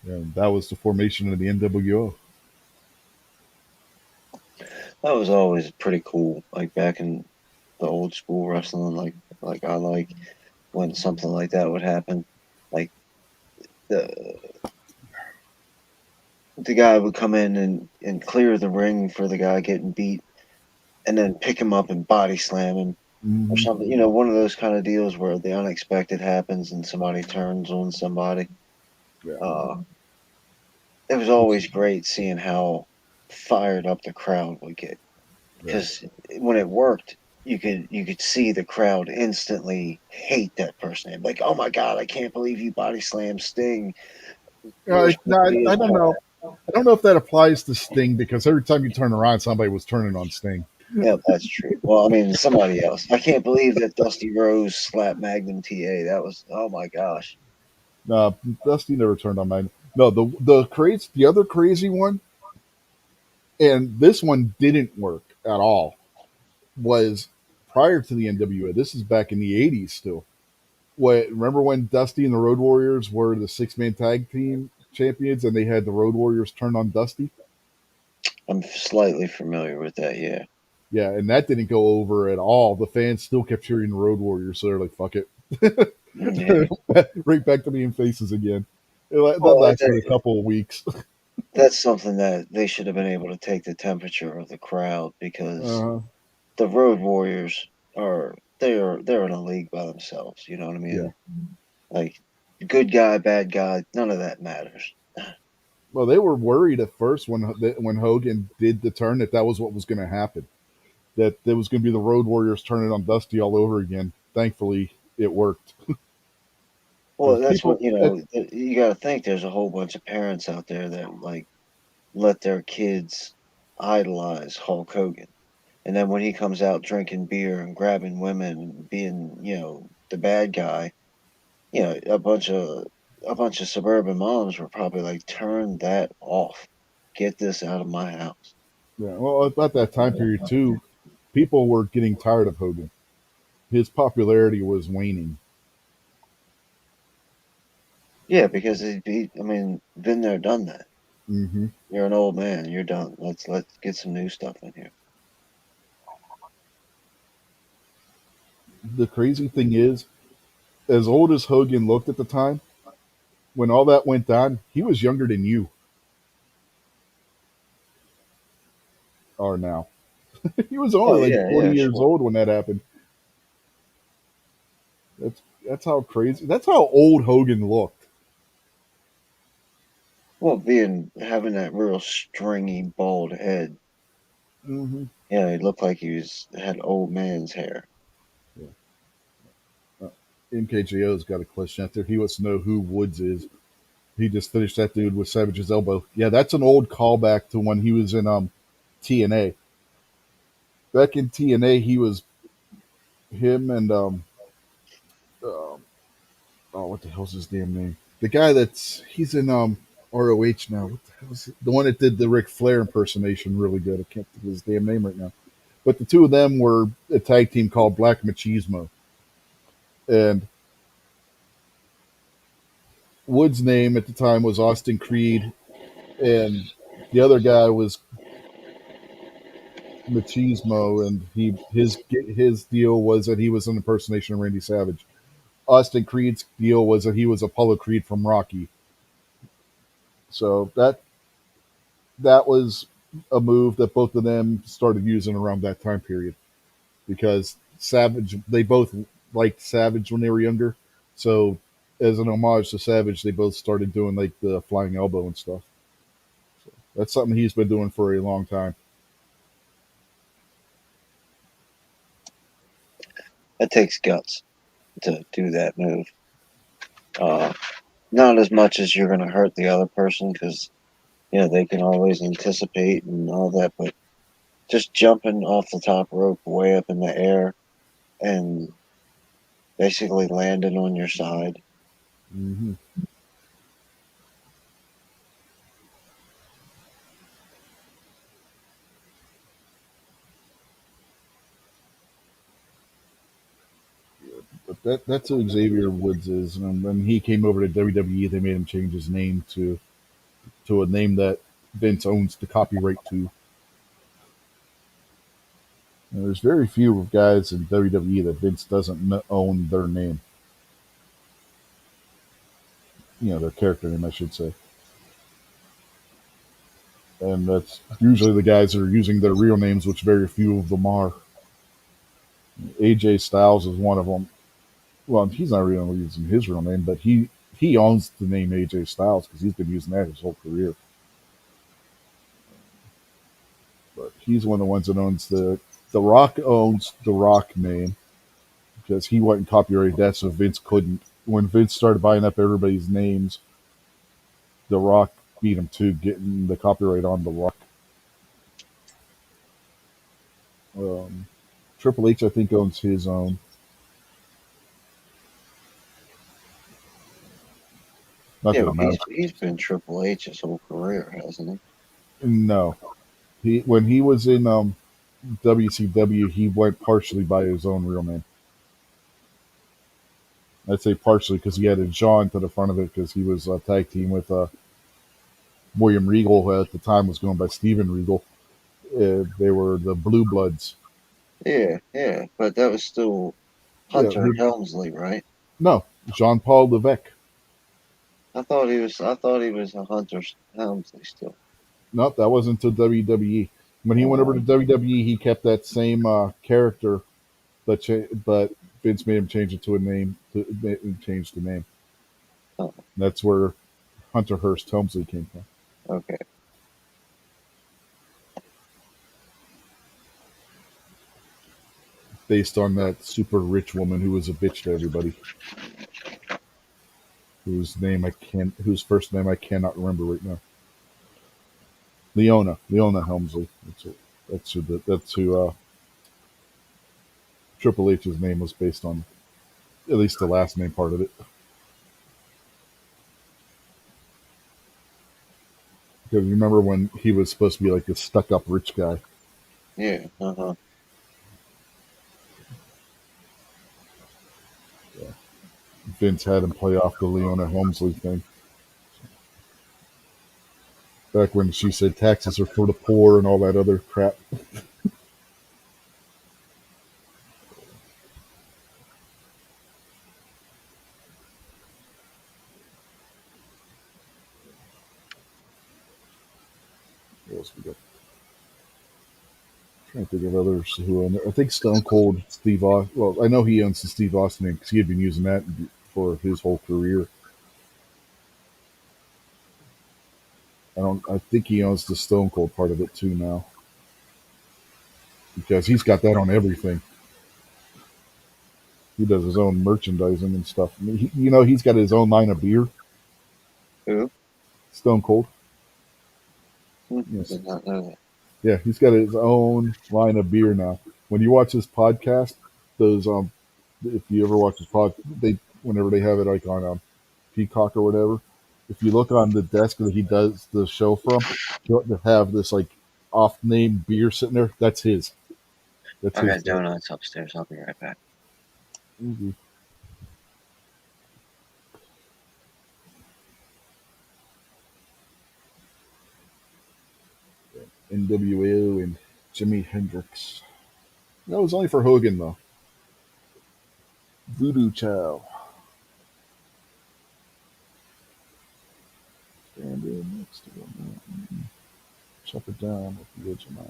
And that was the formation of the NWO. That was always pretty cool. Like back in the old school wrestling, like I like when something like that would happen. Like the the guy would come in and clear the ring for the guy getting beat, and then pick him up and body slam him or Mm-hmm. something. You know, one of those kind of deals where the unexpected happens and somebody turns on somebody. Yeah. Uh, it was It's, always great seeing how fired up the crowd would get yeah. because when it worked, you could see the crowd instantly hate that person. They'd be like, "Oh my god, I can't believe you body slammed Sting. Worst No, movie I is don't know. I don't know if that applies to Sting because every time you turn around, somebody was turning on Sting. Yeah, that's true. Well, I mean, somebody else. I can't believe that Dusty Rose slapped Magnum TA. That was, oh my gosh. No, Dusty never turned on mine. No, the other crazy one, and this one didn't work at all. Was prior to the NWA. This is back in the '80s still. Remember when Dusty and the Road Warriors were the 6-man tag team champions, and they had the Road Warriors turn on Dusty? I'm slightly familiar with that. Yeah. Yeah, and that didn't go over at all. The fans still kept cheering the Road Warriors, so they're like, "Fuck it." Yeah. Right back to being faces again. That Well, lasted a couple of weeks. that's something that they should have been able to take the temperature of the crowd because Uh, the Road Warriors they're in a league by themselves. You know what I yeah. mean? Like good guy, bad guy, none of that matters. Well, they were worried at first when Hogan did the turn that was what was going to happen. that there was going to be the Road Warriors turning on Dusty all over again. Thankfully, it worked Well, because that's what people. you got to think. There's a whole bunch of parents out there that like let their kids idolize Hulk Hogan, and then when he comes out drinking beer and grabbing women and being, the bad guy, a bunch of suburban moms were probably like, "Turn that off. Get this out of my house." Yeah, well, about that time period too, people were getting tired of Hogan. His popularity was waning. Yeah, because I mean, been there, done that. Hmm. You're an old man. You're done. Let's get some new stuff in here. The crazy thing is, as old as Hogan looked at the time, when all that went down, he was younger than you are now. He was only Oh like yeah, 40 yeah, years sure. old when that happened. That's how crazy. That's how old Hogan looked. Well, having that real stringy bald head, Hmm. he looked like had old man's hair. Yeah. MKJO's got a question out there. He wants to know who Woods is. He just finished that dude with Savage's elbow. Yeah, that's an old callback to when he was in TNA. Back in TNA, he was him and um oh, what the hell's his damn name? The guy he's in ROH now. What the hell is it? The one that did the Ric Flair impersonation really good. I can't think of his damn name right now. But the two of them were a tag team called Black Machismo, and Wood's name at the time was Austin Creed, and the other guy was Machismo, and his deal was that he was an impersonation of Randy Savage. Austin Creed's deal was that he was Apollo Creed from Rocky. So that was a move that both of them started using around that time period because Savage they both liked Savage when they were younger. So as an homage to Savage, they both started doing like the flying elbow and stuff. That's something he's been doing for a long time. It takes guts to do that move. Uh, Not as much as you're going to hurt the other person because they can always anticipate and all that, but just jumping off the top rope way up in the air and basically landing on your side. Hmm. But that's who Xavier Woods is. And when he came over to WWE, they made him change his name to a name that Vince owns the copyright to. And there's very few guys in WWE that Vince doesn't own their name. Their character name, I should say. And that's usually the guys that are using their real names, which very few of them are. AJ Styles is one of them. Well, he's not really using his real name, but he owns the name AJ Styles because he's been using that his whole career. But he's one of the ones that owns the Rock owns the Rock name because he went and copyrighted that, so Vince couldn't. When Vince started buying up everybody's names, the Rock beat him to getting the copyright on the Rock. Um, Triple H, I think, owns his own. Not Yeah, that well, it he's matters. he's been Triple H his whole career, hasn't he? No, he when he was in WCW, he went partially by his own real name. I'd say partially because he added John to the front of it because he was a tag team with William Regal, who at the time was going by Steven Regal. They were the Blue Bloods. Yeah, yeah, but that was still Yeah, Hunter Helmsley, right? no, Jean Paul Levesque. I thought he was a Hunter Helmsley still. No, that wasn't until WWE. When he went over to Oh, WWE, he kept that same character, but Vince made him change it to a name. Change the name. oh, That's where Hunter Hearst Helmsley came from. okay. based on that super rich woman who was a bitch to everybody, whose first name I cannot remember right now. Leona Helmsley. That's who Triple H's name was based on, at least the last name part of it. Because you remember when he was supposed to be like this stuck-up rich guy. Yeah. Yeah. Vince had him play off the Leona Helmsley thing. Back when she said taxes are for the poor and all that other crap. What else we got? I'm trying to think of others who own it. I think Stone Cold Steve Austin. Well, I know he owns the Steve Austin name because he had been using that for his whole career. I think he owns the Stone Cold part of it too now because he's got that on everything. He does his own merchandising and stuff. I mean, he's got his own line of beer. Who? Stone Cold. Yes. Did not know that. Yeah, he's got his own line of beer now. When you watch his podcast, those if you ever watch his pod, they whenever they have it like on Peacock or whatever, if you look on the desk that he does the show from, he'll have this like off-name beer sitting there. That's his. That's I his got stuff. donuts upstairs. I'll be right back. Easy. NWO and Jimi Hendrix. That was only for Hogan though. Voodoo Chow. Standing next to him. Chop it down with the edge of my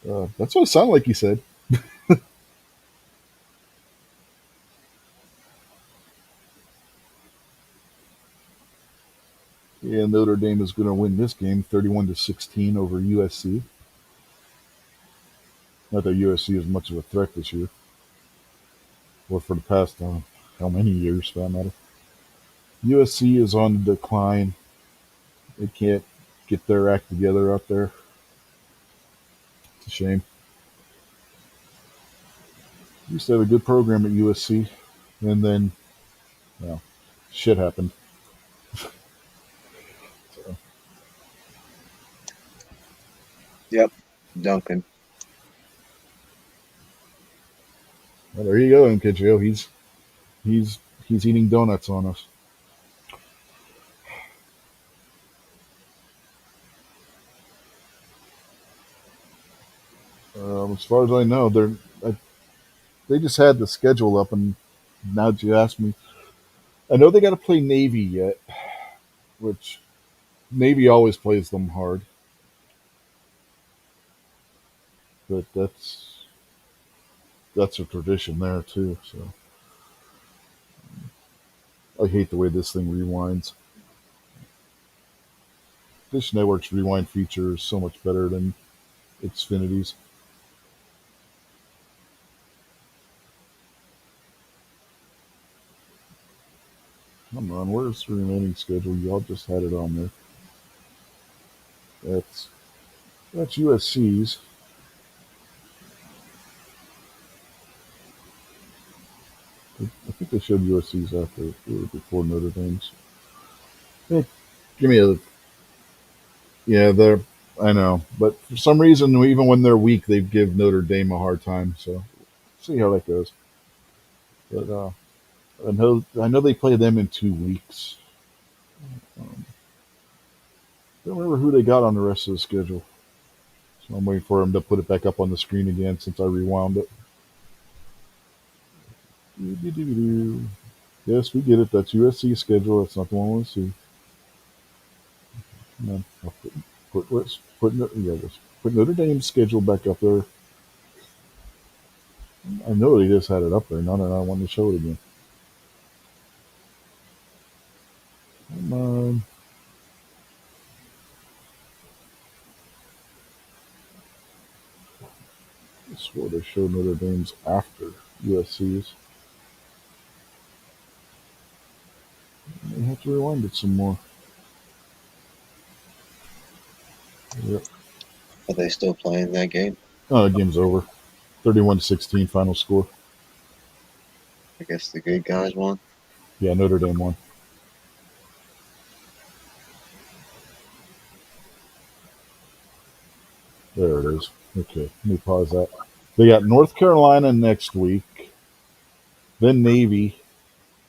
hand. That's what it sounded like he said. Yeah, Notre Dame is going to win this game 31-16 over USC. Not that USC is much of a threat this year, or for the past how many years for that matter. USC is on the decline. They can't get their act together out there. It's a shame. Used to have a good program at USC, and then, well, shit happened. So, Yep. Duncan. well, there you go, MKJO. He's eating donuts on us. As far as I know, they just had the schedule up, and now that you ask me, I know they got to play Navy yet, which Navy always plays them hard, but that's a tradition there too. So I hate the way this thing rewinds. Dish Network's rewind feature is so much better than Xfinity's. Come on, where's the remaining schedule? Y'all just had it on there. That's that's USC's. I think they showed USC's after or before Notre Dame's. Hey, give me a yeah. They're I know, but for some reason, even when they're weak, they give Notre Dame a hard time. So see how that goes. But I know they play them in 2 weeks. Um, don't remember who they got on the rest of the schedule. So I'm waiting for them to put it back up on the screen again since I rewound it. Yes, we get it. That's USC schedule. That's not the one we want to see. No, I'll let's put Notre Dame's schedule back up there. I know they just had it up there. Now that I want to show it again. Come on. they show Notre Dame's after USC's. I have to rewind it some more. Yep. Are they still playing that game? Oh, the game's over. 31-16 final score. I guess the good guys won. Yeah, Notre Dame won. There it is. Okay, let me pause that. They got North Carolina next week, then Navy,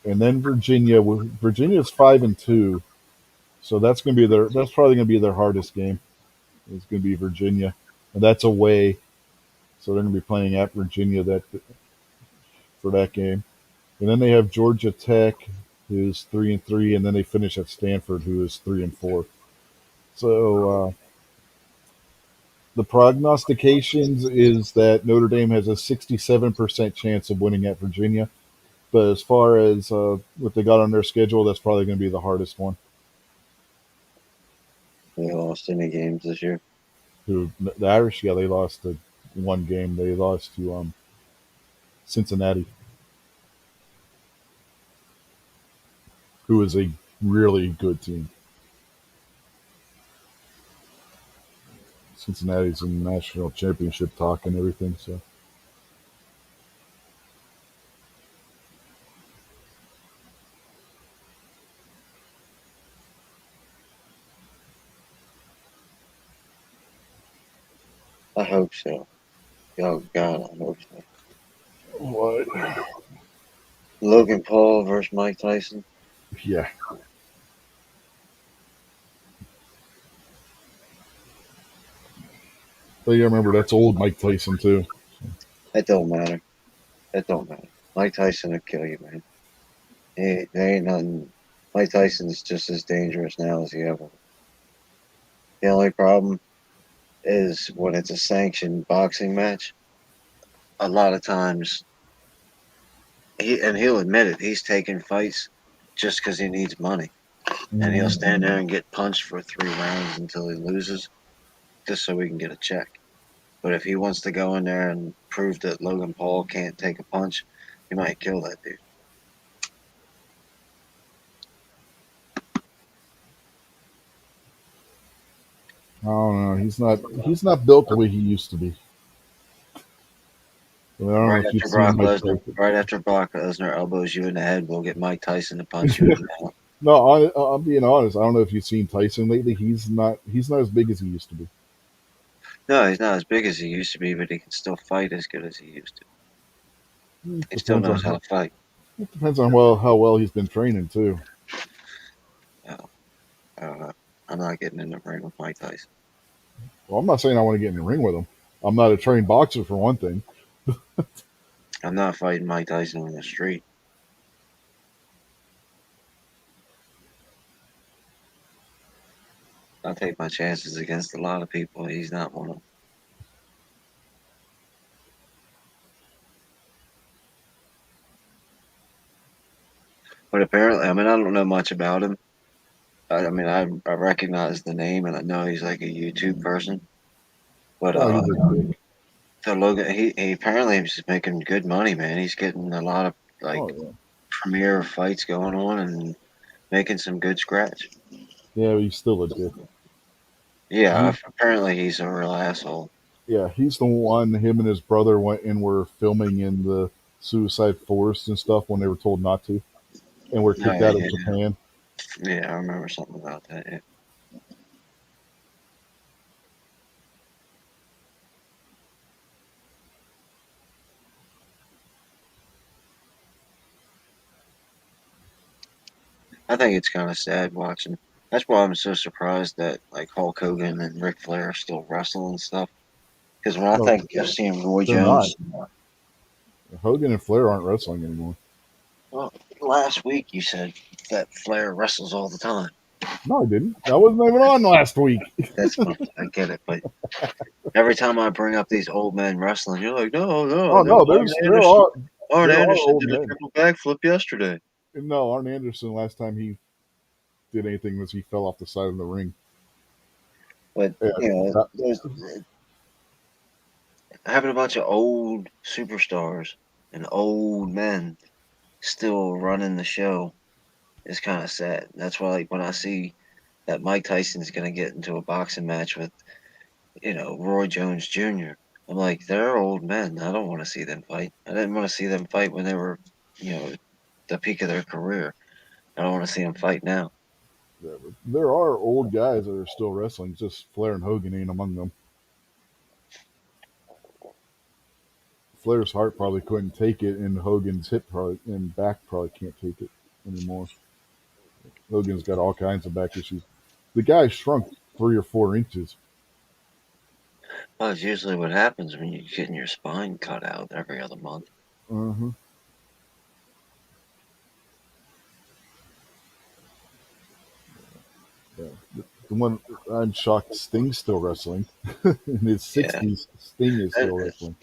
and then Virginia. Virginia's 5-2, so that's going to be their. That's probably going to be their hardest game. It's going to be Virginia, and that's away. So they're going to be playing at Virginia that for that game, and then they have Georgia Tech, who's 3-3, and then they finish at Stanford, who is 3-4. So the prognostications is that Notre Dame has a 67% chance of winning at Virginia. But as far as what they got on their schedule, that's probably going to be the hardest one. They lost any games this year. Who the Irish? Yeah, they lost one game. They lost to Cincinnati, who is a really good team. Cincinnati's in national championship talk and everything. So I hope so. Oh God, I hope so. what? Logan Paul versus Mike Tyson. Yeah, but you remember that's old Mike Tyson too. It don't matter. It don't matter. Mike Tyson will kill you, man. There ain't nothing. Mike Tyson's just as dangerous now as he ever was. The only problem is when it's a sanctioned boxing match. A lot of times, he'll admit it. He's taking fights just because he needs money, and he'll Mm-hmm. stand there and get punched for 3 rounds until he loses, just so he can get a check. But if he wants to go in there and prove that Logan Paul can't take a punch, he might kill that dude. I don't know. He's not built the way he used to be. I don't know if you've seen Mike Tyson. Right after Brock Lesnar elbows you in the head, we'll get Mike Tyson to punch you in the mouth. No, I'm being honest. I don't know if you've seen Tyson lately. He's not as big as he used to be. No, he's not as big as he used to be, but he can still fight as good as he used to. It He still depends knows on how to fight. it depends on how well he's been training too. Oh, I don't know. I'm not getting in the ring with Mike Tyson. Well, I'm not saying I want to get in the ring with him. I'm not a trained boxer for one thing. I'm not fighting Mike Tyson on the street. I'll take my chances against a lot of people. He's not one of them. But apparently, I mean, I don't know much about him. I mean, I recognize the name and I know he's like a YouTube person. But Oh, he's a dick. so Logan, he apparently is making good money, man. He's getting a lot of like Oh yeah, premier fights going on and making some good scratch. yeah. He's still a dick. Yeah, He, apparently he's a real asshole. yeah, he's the one. Him and his brother went and were filming in the suicide forest and stuff when they were told not to, and were kicked Oh out of yeah, Japan. yeah, I remember something about that. Yeah. I think it's kind of sad watching. That's why I'm so surprised that like Hulk Hogan and Ric Flair are still wrestling and stuff. Because when I No, think of seeing Roy they're not. Jones, Hogan and Flair aren't wrestling anymore. well, last week you said that Flair wrestles all the time. No, I didn't. I wasn't even on last week. That's fine. I get it, but every time I bring up these old men wrestling, you're like, no, Oh no, no, Arn there Anderson. are Arn there are Anderson old did a men. triple backflip yesterday. No, Arn Anderson last time he did anything was he fell off the side of the ring. But Yeah, you know, that- there's having a bunch of old superstars and old men still running the show is kind of sad. That's why, like, when I see that Mike Tyson's going to get into a boxing match with, Roy Jones Jr., I'm like, they're old men. I don't want to see them fight. I didn't want to see them fight when they were, you know, the peak of their career. I don't want to see them fight now. Yeah, but there are old guys that are still wrestling. Just Flair and Hogan ain't among them. Flair's heart probably couldn't take it, and Hogan's hip probably and back probably can't take it anymore. Hogan's got all kinds of back issues. The guy shrunk 3 or 4 inches. Well, it's usually what happens when you're getting your spine cut out every other month. Uh-huh. Yeah. The one I'm shocked Sting's still wrestling. In his Yeah. 60s, Sting is And, still wrestling.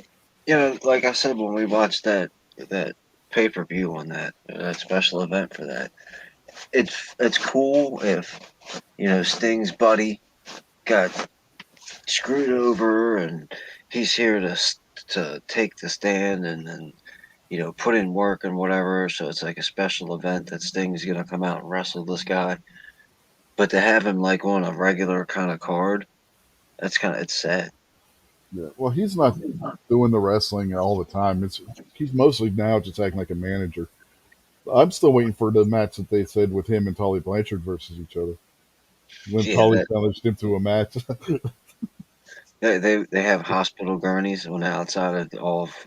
like I said, when we watched that pay per view on that special event for that, it's cool if Sting's buddy got screwed over and he's here to take the stand and put in work and whatever. So it's like a special event that Sting's gonna come out and wrestle this guy. But to have him like on a regular kind of card, it's sad. Yeah. Well, he's not doing the wrestling all the time. He's mostly now just acting like a manager. I'm still waiting for the match that they said with him and Tully Blanchard versus each other. When Yeah, Tully challenged him to a match. they have hospital gurneys on the outside of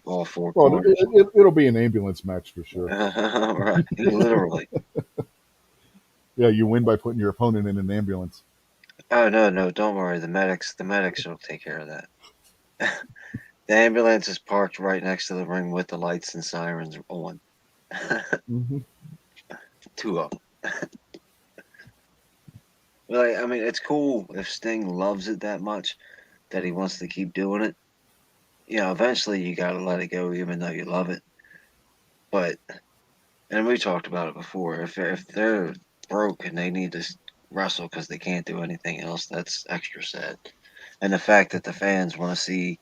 all four Well, corners. it'll be an ambulance match for sure. Right, literally. Yeah, you win by putting your opponent in an ambulance. Oh no, don't worry. The medics will take care of that. The ambulance is parked right next to the ring with the lights and sirens on. Hmm. Two of them. Like, I mean, it's cool if Sting loves it that much that he wants to keep doing it. Eventually you got to let it go, even though you love it. But and we talked about it before. If they're broke and they need to wrestle because they can't do anything else, that's extra sad. And the fact that the fans want to see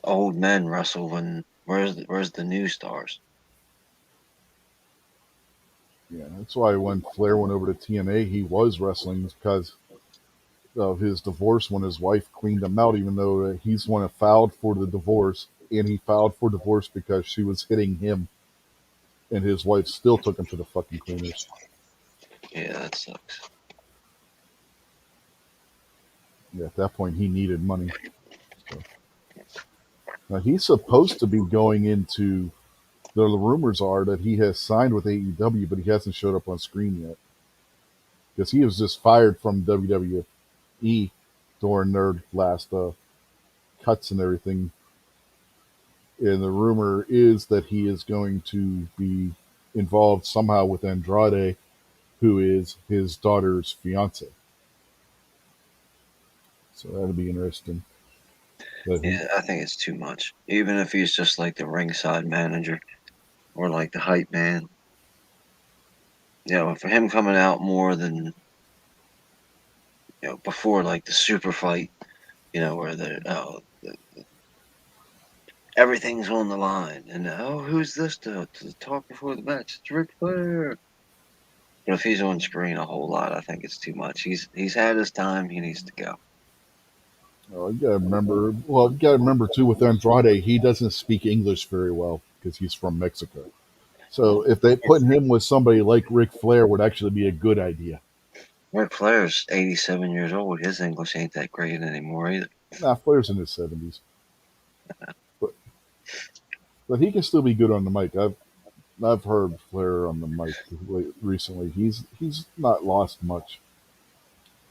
old men wrestle when where's the new stars? Yeah, that's why when Flair went over to TNA, he was wrestling because of his divorce when his wife cleaned him out, even though he's the one that filed for the divorce, and he filed for divorce because she was hitting him, and his wife still took him to the fucking cleaners. Yeah, that sucks. Yeah, at that point, he needed money. So. Now, he's supposed to be going into. The rumors are that he has signed with AEW, but he hasn't showed up on screen yet because he was just fired from WWE during their last cuts and everything. And the rumor is that he is going to be involved somehow with Andrade, who is his daughter's fiance. So that'll be interesting. But he, Yeah, I think it's too much. Even if he's just like the ringside manager or like the hype man. For him coming out more than before, like the super fight, where everything's on the line, and who's this to talk before the match? It's Ric Flair. But if he's on screen a whole lot, I think it's too much. He's had his time. He needs to go. you gotta remember. Well, you gotta remember too with Andrade, he doesn't speak English very well because he's from Mexico. So Well, if they put him with somebody like Ric Flair, would actually be a good idea. Ric Flair's 87 years old. His English ain't that great anymore either. Nah, Flair's in his 70s, but he can still be good on the mic. I've heard Flair on the mic recently. He's not lost much.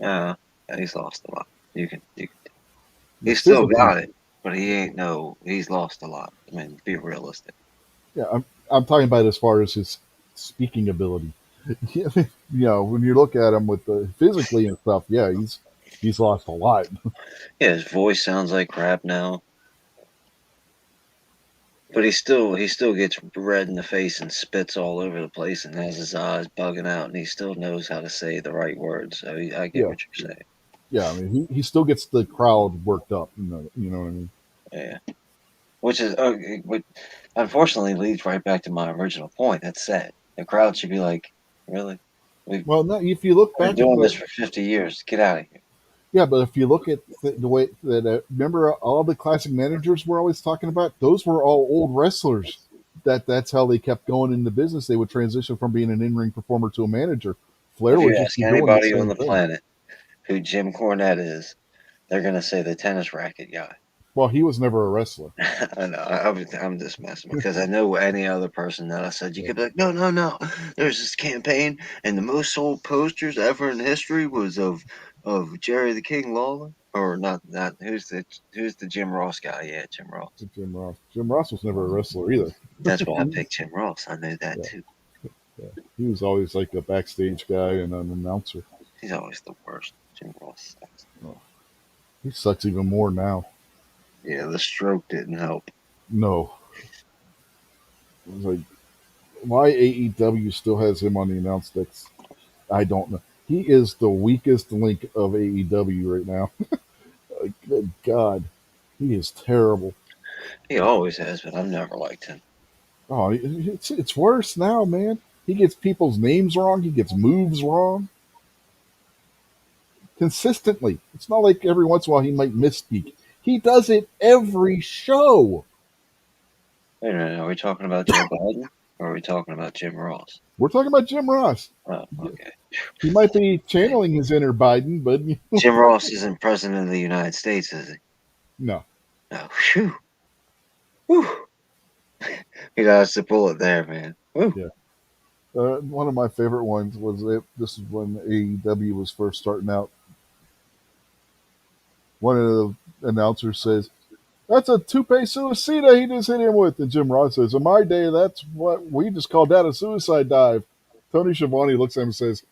Uh, he's lost a lot. You can. Yeah, He's still physically, got it, but he ain't no. He's lost a lot. I mean, be realistic. yeah, I'm talking about as far as his speaking ability. When you look at him with the physically and stuff, yeah, he's lost a lot. Yeah, his voice sounds like crap now, but he still gets red in the face and spits all over the place and has his eyes bugging out, and he still knows how to say the right words. So I get Yeah, what you're saying. yeah. I mean, he still gets the crowd worked up. You know what I mean. Yeah, which is which unfortunately leads right back to my original point. That's sad. The crowd should be like, really? We've Well, no, if you look been back at doing the this for 50 years. Get out of here. yeah, but if you look at the way that remember all the classic managers we're always talking about, those were all old wrestlers. That's how they kept going in the business. They would transition from being an in-ring performer to a manager. Flair If would you just ask be doing the anybody on same the thing. planet who Jim Cornette is, they're gonna say the tennis racket guy. Well, he was never a wrestler. I know. I'm just messing because I know any other person that I said you Yeah, could be like, no, no, no. There's this campaign, and the most sold posters ever in history was of Jerry the King Lawler, or not who's the Jim Ross guy? Yeah, Jim Ross. Jim Ross. Jim Ross was never a wrestler either. That's why I He was, picked Jim Ross. I know that yeah, too. yeah. He was always like a backstage guy and an announcer. He's always the worst. Jim Ross sucks. Oh, he sucks even more now. Yeah, the stroke didn't help. No, it was like why AEW still has him on the announce decks. I don't know. He is the weakest link of AEW right now. Good God, he is terrible. He always has, but I've never liked him. Oh, it's worse now, man. He gets people's names wrong. He gets moves wrong consistently. It's not like every once in a while he might misspeak. He does it every show. Wait a minute, are we talking about Joe Biden or are we talking about Jim Ross? We're talking about Jim Ross. Oh, okay. He might be channeling his inner Biden, but Jim Ross isn't president of the United States, is he? no. Oh, phew. Whew. He dodged the bullet there, man. Whew. Yeah. One of my favorite ones was this is when AEW was first starting out. One of the announcers says, "That's a toupee suicida he just hit him with." And Jim Ross says, "In my day, that's what we just called that a suicide dive." Tony Schiavone looks at him and says,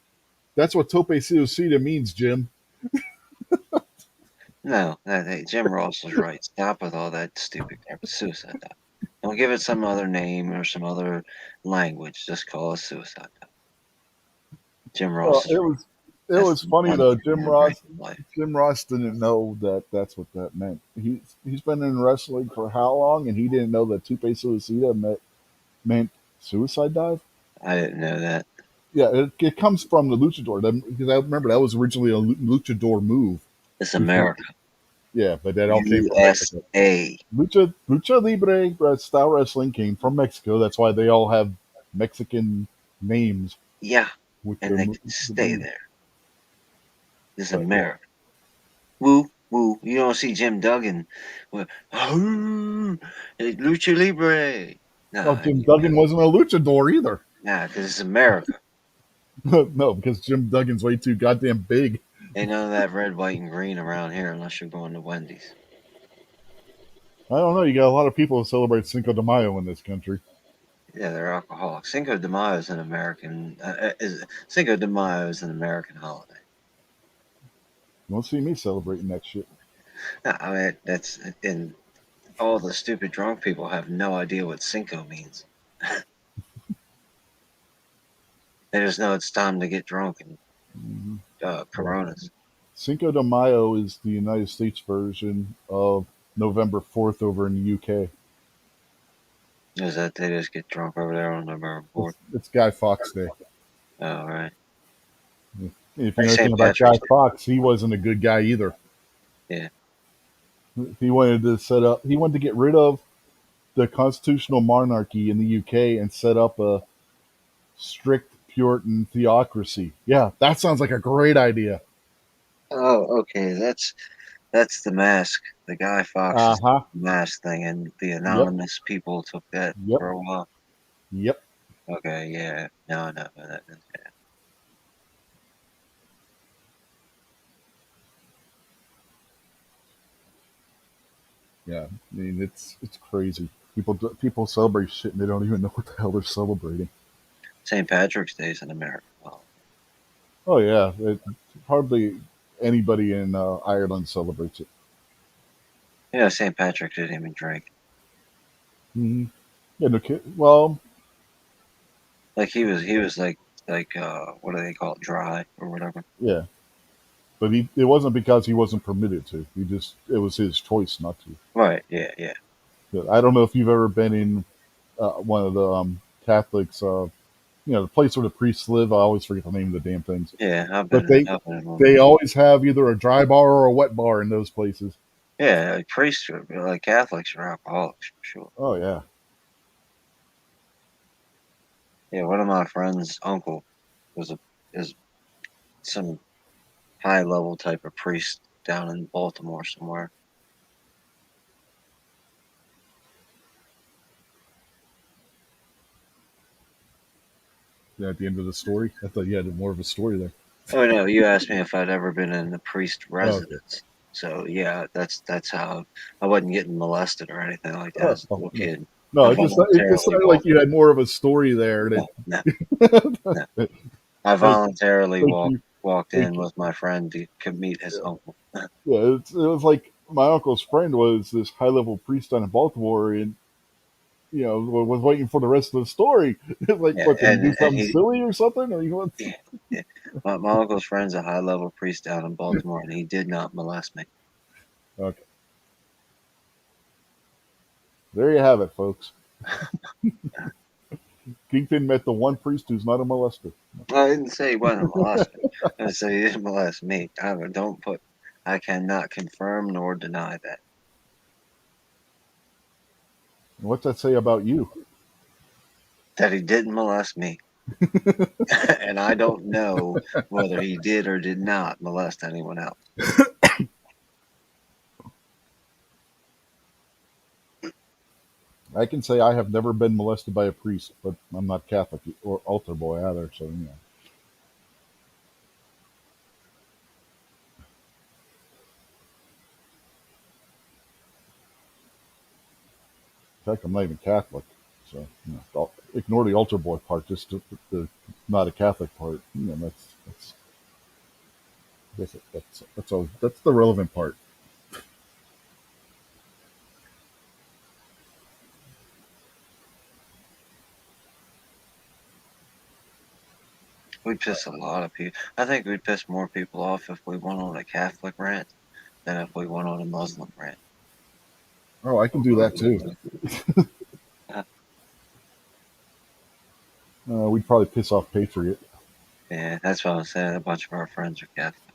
"That's what tope suicida means, Jim." No, hey, Jim Ross was right. Stop with all that stupid crap. It's suicide dive. Don't give it some other name or some other language. Just call it suicide dive. Jim Well, Ross is it right. was it That's was the funny one though. thing I've right in life. Jim Ross didn't know that that's what that meant. He's been in wrestling for how long, and he didn't know that tope suicida meant suicide dive. I didn't know that. Yeah, it comes from the luchador because I remember that was originally a luchador move It's before. America. Yeah, but that all came from Mexico. USA. Lucha Libre style wrestling came from Mexico. That's why they all have Mexican names Yeah, with and they can the stay move. there. It's But yeah, America. Woo, woo. You don't see Jim Duggan with, oh, Lucha Libre. well, Nah, Jim Duggan wasn't a luchador either. nah, because it's America. No, because Jim Duggan's way too goddamn big. Ain't none of that red, white, and green around here unless you're going to Wendy's. I don't know. You got a lot of people who celebrate Cinco de Mayo in this country. Yeah, they're alcoholics. Cinco de Mayo is an American. Cinco de Mayo is an American holiday. You won't see me celebrating that shit. Nah, I mean, that's and all the stupid drunk people have no idea what Cinco means. They just know it's time to get drunk and Hmm. Yeah. Coronas. Cinco de Mayo is the United States version of November 4th over in the UK. Is that they just get drunk over there on November 4th? It's Guy Fawkes Day. Oh, right. If you Like know anything St. about Guy Patrick's Day. Fawkes, he wasn't a good guy either. Yeah. He wanted to get rid of the constitutional monarchy in the UK and set up a strict Puritan theocracy. Yeah, that sounds like a great idea. Oh, okay. That's the mask. The Guy Uh Fawkes huh. mask thing, and the Yep. anonymous people took that Yep. for a while. Yep. Okay, yeah. No, no, that, yeah. Yeah. I mean, it's crazy. People celebrate shit and they don't even know what the hell they're celebrating. St. Patrick's Day is in America. Well, Oh yeah, hardly anybody in Ireland celebrates it. yeah, St. Patrick didn't even drink. Hmm. Yeah, no kid. Well, Like he was like what do they call it, dry or whatever. yeah. but it wasn't because he wasn't permitted to. He just it was his choice not to. Right. Yeah. Yeah. But I don't know if you've ever been in one of the Catholics, the place where the priests live. I always forget the name of the damn things, Yeah. but they I've been in one they before. always have either a dry bar or a wet bar in those places. Yeah, like priests, like Catholics, are alcoholics for sure. Oh yeah, Yeah, one of my friends' uncle was a is some high level type of priest down in Baltimore somewhere. at the end of the story. I thought you had more of a story there. Oh no, you asked me if I'd ever been in a priest Oh, okay. residence. So yeah, that's how I wasn't getting molested or anything like that as a Oh little no, kid. no, I it just voluntarily sounded like walked. you had more of a story there. No, That no, no. I like voluntarily like you walked like in with my friend to meet his uncle. yeah, it was like my uncle's friend was this high level priest down in Baltimore, and was waiting for the rest of the story. It's like, Yeah, what did he do and something silly or something? Or you want? yeah, yeah. My uncle's friend's a high level priest down in Baltimore, and he did not molest me. Okay, there you have it, folks. Kingpin met the one priest who's not a molester. Well, I didn't say he wasn't molested. I said he didn't molest me. Don't put. I cannot confirm nor deny that. What's that say about you? That he didn't molest me, and I don't know whether he did or did not molest anyone else. I can say I have never been molested by a priest, but I'm not Catholic or altar boy either. So in fact, I'm not even Catholic. So ignore the altar boy part. Just the not a Catholic part. That's the relevant part. We piss a lot of people. I think we'd piss more people off if we went on a Catholic rant than if we went on a Muslim rant. Oh, I can do that too. We'd probably piss off Patriot. Yeah, that's what I was saying. A bunch of our friends are Catholic,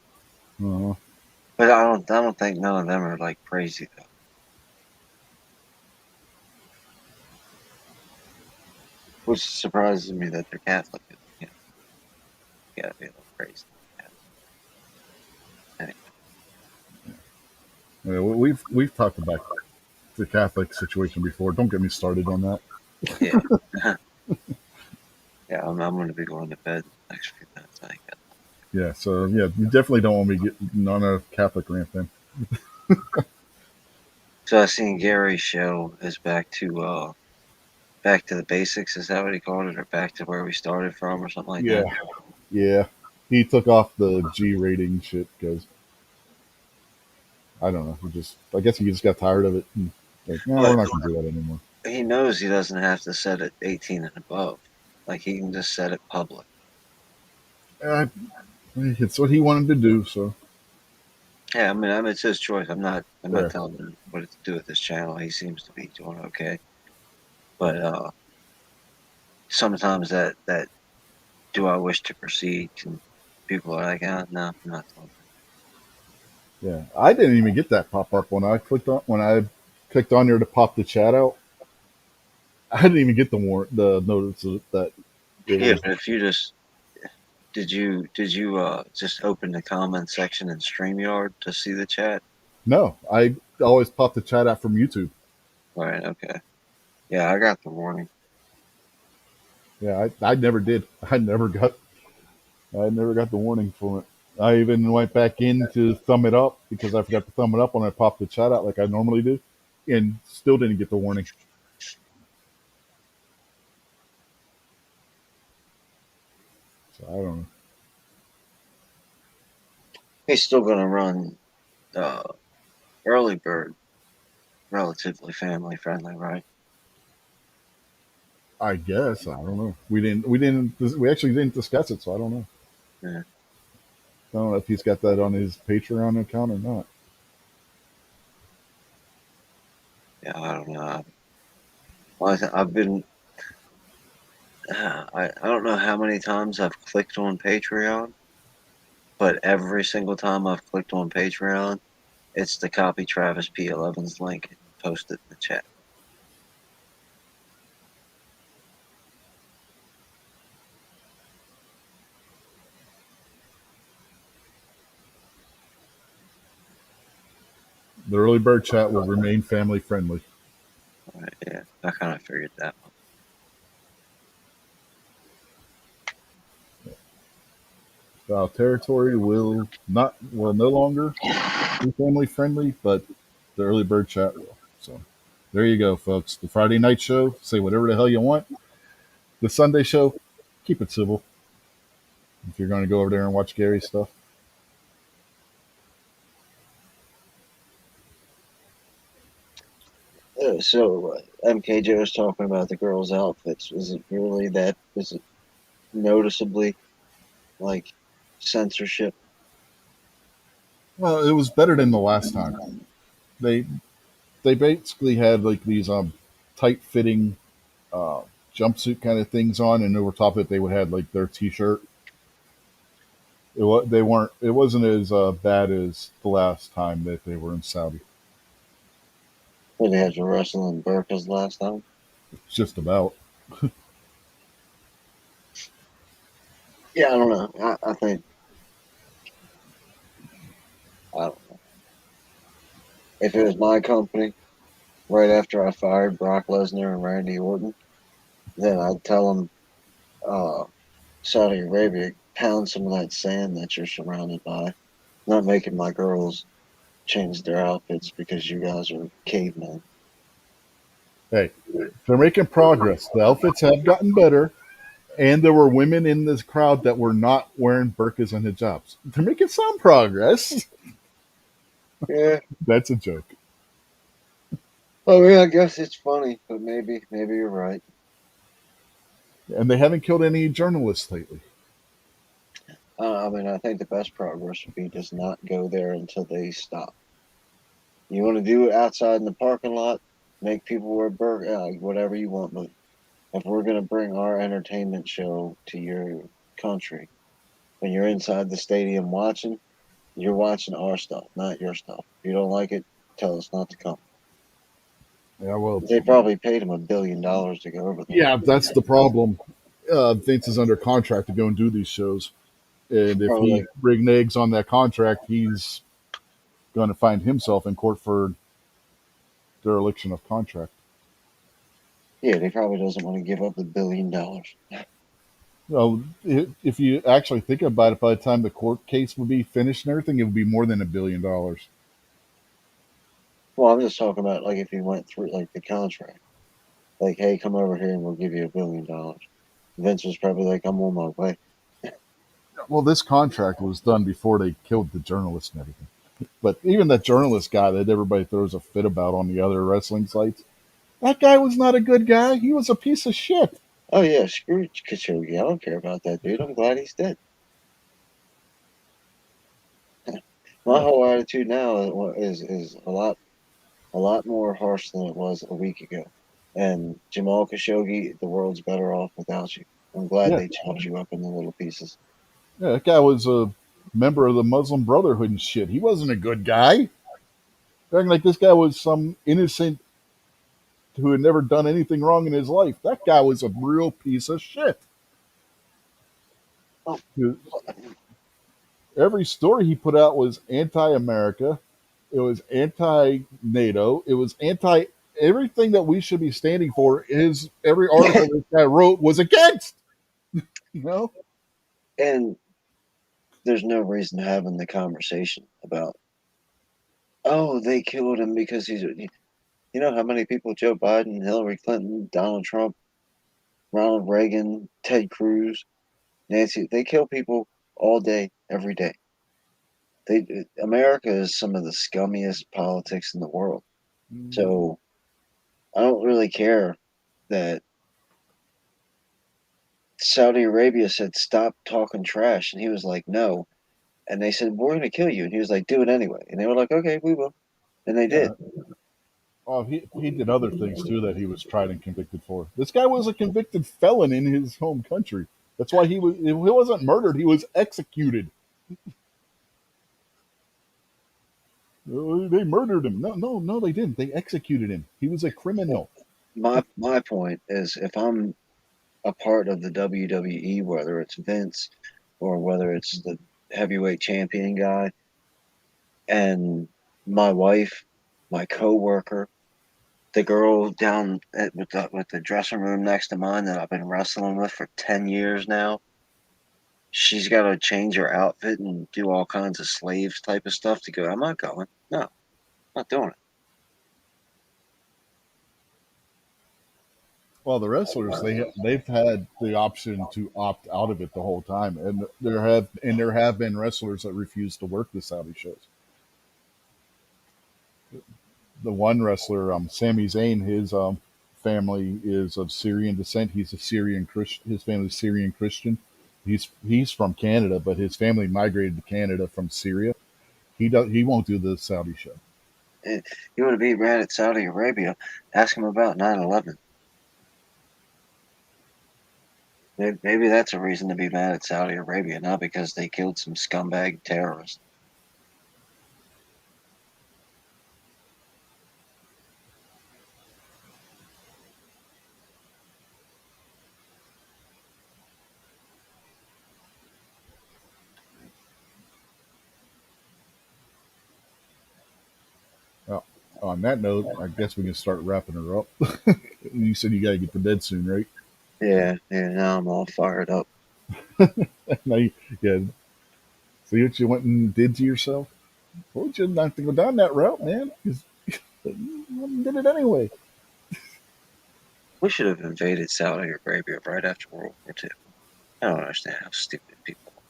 Uh, but I don't think none of them are like crazy though, which surprises me that they're Catholic. You gotta be a little crazy. Yeah. Anyway, we've talked about the Catholic situation before. Don't get me started on that. yeah, yeah. I'm going to be going to bed in the next few minutes. I think. Yeah, so yeah, you definitely don't want me getting on a Catholic rant then. So I seen Gary's show is back to the basics. Is that what he called it, or back to where we started from, or something like Yeah, that? yeah. He took off the G rating shit because I don't know. I guess he just got tired of it. And like, no, we're But not gonna do that anymore. he knows he doesn't have to set it 18 and above. Like he can just set it public. Uh, it's what he wanted to do, so Yeah, I mean it's his choice. I'm not yeah, telling him what to do with this channel. He seems to be doing okay. But sometimes that do I wish to proceed? Can people are like, no, I'm not telling yeah. I didn't even get that pop up when I clicked on there to pop the chat out. I didn't even get the notice that it you. Yeah, was. but if you just did you just open the comment section in StreamYard to see the chat? No, I always pop the chat out from YouTube. Right, okay. Yeah, I got the warning. Yeah, I never did. I never got the warning from it. I even went back in to thumb it up because I forgot to thumb it up when I popped the chat out like I normally do, and still didn't get the warning. So I don't know. He's still gonna run uh early bird, relatively family friendly, right? I guess I don't know. We actually didn't discuss it, so I don't know. Yeah. I don't know if he's got that on his Patreon account or not. Yeah, I don't know. Well, I've been. I don't know how many times I've clicked on Patreon, but every single time I've clicked on Patreon, it's to copy Travis P11's link and post it in the chat. The early bird chat will remain family friendly. Right, yeah, I kind of figured that one. Territory will no longer be family friendly, but the early bird chat will. So there you go, folks. The Friday night show, say whatever the hell you want. The Sunday show, keep it civil. If you're going to go over there and watch Gary's stuff, So MKJ was talking about the girls' outfits. Is it really that? Is it noticeably like censorship? well, it was better than the last time. They they basically had like these tight fitting uh, jumpsuit kind of things on, and over top of it they would have like their t-shirt. They weren't. It wasn't as bad as the last time that they were in Saudi. Did they have to wrestle in burkas last time? Just about. Yeah, I don't know. I think I don't know. If it was my company, right after I fired Brock Lesnar and Randy Orton, then I'd tell them, Saudi Arabia, pound some of that sand that you're surrounded by. Not making my girls change their outfits because you guys are cavemen. Hey, they're making progress. The outfits have gotten better, and there were women in this crowd that were not wearing burqas and hijabs. They're making some progress. Yeah. That's a joke. Oh yeah, I guess it's funny, but maybe you're right. And they haven't killed any journalists lately. I mean, I think the best progress would be just not go there until they stop. You want to do it outside in the parking lot, make people wear burger, whatever you want. But if we're gonna bring our entertainment show to your country, when you're inside the stadium watching, you're watching our stuff, not your stuff. If you don't like it, tell us not to come. Yeah, well, They probably paid him $1 billion to go over there. yeah, that's the problem. Vince is under contract to go and do these shows, and if Probably he like, reneges on that contract, he's going to find himself in court for dereliction of contract. yeah, he probably doesn't want to give up $1 billion. Well, if you actually think about it, by the time the court case would be finished and everything, it would be more than $1 billion. Well, I'm just talking about like if he went through like the contract, like, hey, come over here and we'll give you $1 billion. Vince was probably like, I'm on my way. Well, this contract was done before they killed the journalist and everything. But even that journalist guy that everybody throws a fit about on the other wrestling sites, that guy was not a good guy. He was a piece of shit. Oh yeah, screw Khashoggi. I don't care about that dude. I'm glad he's dead. My Yeah, whole attitude now is a lot more harsh than it was a week ago. And Jamal Khashoggi, the world's better off without you. I'm glad yeah, they chopped you up into little pieces. yeah. That guy was a member of the Muslim Brotherhood and shit. He wasn't a good guy. Acting like this guy was some innocent who had never done anything wrong in his life. That guy was a real piece of shit. Oh, Every story he put out was anti-America. It was anti-NATO. It was anti everything that we should be standing for. Is every article this guy wrote was against. You know? and there's no reason having the conversation about, oh, they killed him because he's. You know how many people Joe Biden, Hillary Clinton, Donald Trump, Ronald Reagan, Ted Cruz, Nancy, they kill people all day, every day. America is some of the scummiest politics in the world. So I don't really care that Saudi Arabia said stop talking trash, and he was like, no. And they said, "We're going to kill you." And he was like, "Do it anyway." And they were like, "Okay, we will." And they did. Yeah. Oh, he did other things too that he was tried and convicted for. This guy was a convicted felon in his home country. That's why he wasn't murdered. He was executed. They murdered him. No, they didn't. They executed him. He was a criminal. My point is, if I'm a part of the WWE, whether it's Vince or whether it's the heavyweight champion guy, and my wife, my coworker, the girl down with the dressing room next to mine that I've been wrestling with for 10 years now, she's got to change her outfit and do all kinds of slaves type of stuff to go. I'm not going. No, I'm not doing it. Well, the wrestlers they've had the option to opt out of it the whole time, and there have been wrestlers that refuse to work the Saudi shows. The one wrestler, Sami Zayn, his family is of Syrian descent. He's a Syrian Christian. His family's Syrian Christian. He's from Canada, but his family migrated to Canada from Syria. He won't do the Saudi show. You want to be mad at Saudi Arabia? Ask them about 9/11. Maybe that's a reason to be mad at Saudi Arabia, not because they killed some scumbag terrorists. Well, on that note, I guess we can start wrapping her up. You said you got to get to bed soon, right? Yeah, yeah. Now I'm all fired up. Now yeah. See what you went and did to yourself? Told you not to go down that route, man. 'Cause you did it anyway. We should have invaded Saudi Arabia right after World War II. I don't understand how stupid people are.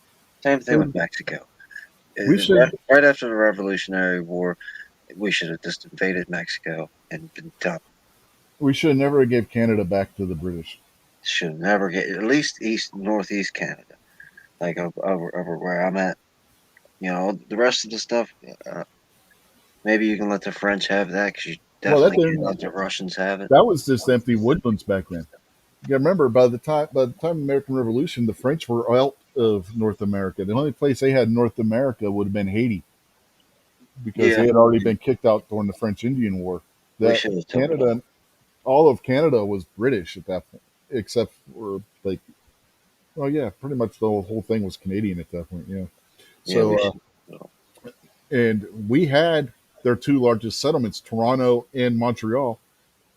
Same thing with Dude, Mexico. we should Right after the Revolutionary War, we should have just invaded Mexico and been done. we should never give Canada back to the British. Should never get at least northeast Canada, like over where I'm at. You know, the rest of the stuff. Maybe you can let the French have that because you Well, that definitely can't didn't. let the Russians have it. That was just empty woodlands back then. You got to remember, by the time American Revolution, the French were out of North America. The only place they had in North America would have been Haiti because Yeah, they had already been kicked out during the French Indian War. we That should have took it all. Canada, all of Canada was British at that point, except for like, well, yeah, pretty much the whole thing was Canadian at that point. Yeah. Yeah, we So, should. Have and we had their two largest settlements, Toronto and Montreal.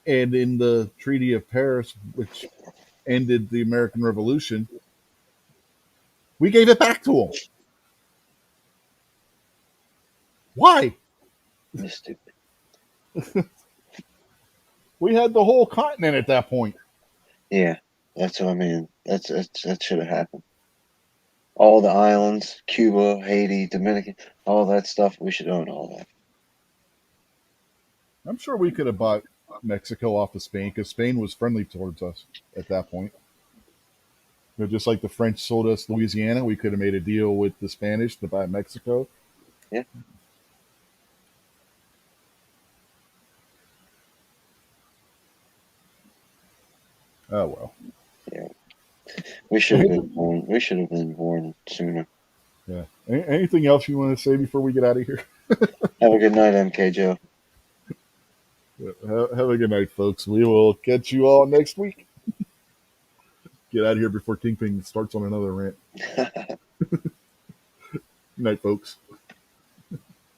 And in the Treaty of Paris, which ended the American Revolution, we gave it back to them. Why? It's stupid. We had the whole continent at that point. Yeah, that's what I mean. That should have happened. All the islands, Cuba, Haiti, Dominican, all that stuff. We should own all that. I'm sure we could have bought Mexico off of Spain because Spain was friendly towards us at that point. Just like the French sold us Louisiana, we could have made a deal with the Spanish to buy Mexico. Yeah, Oh well. yeah. We should have been born. We should have been born sooner. Yeah. Anything else you want to say before we get out of here? Have a good night, MK Joe. Have a good night, folks. We will catch you all next week. Get out of here before Kingpin starts on another rant. Good night, folks.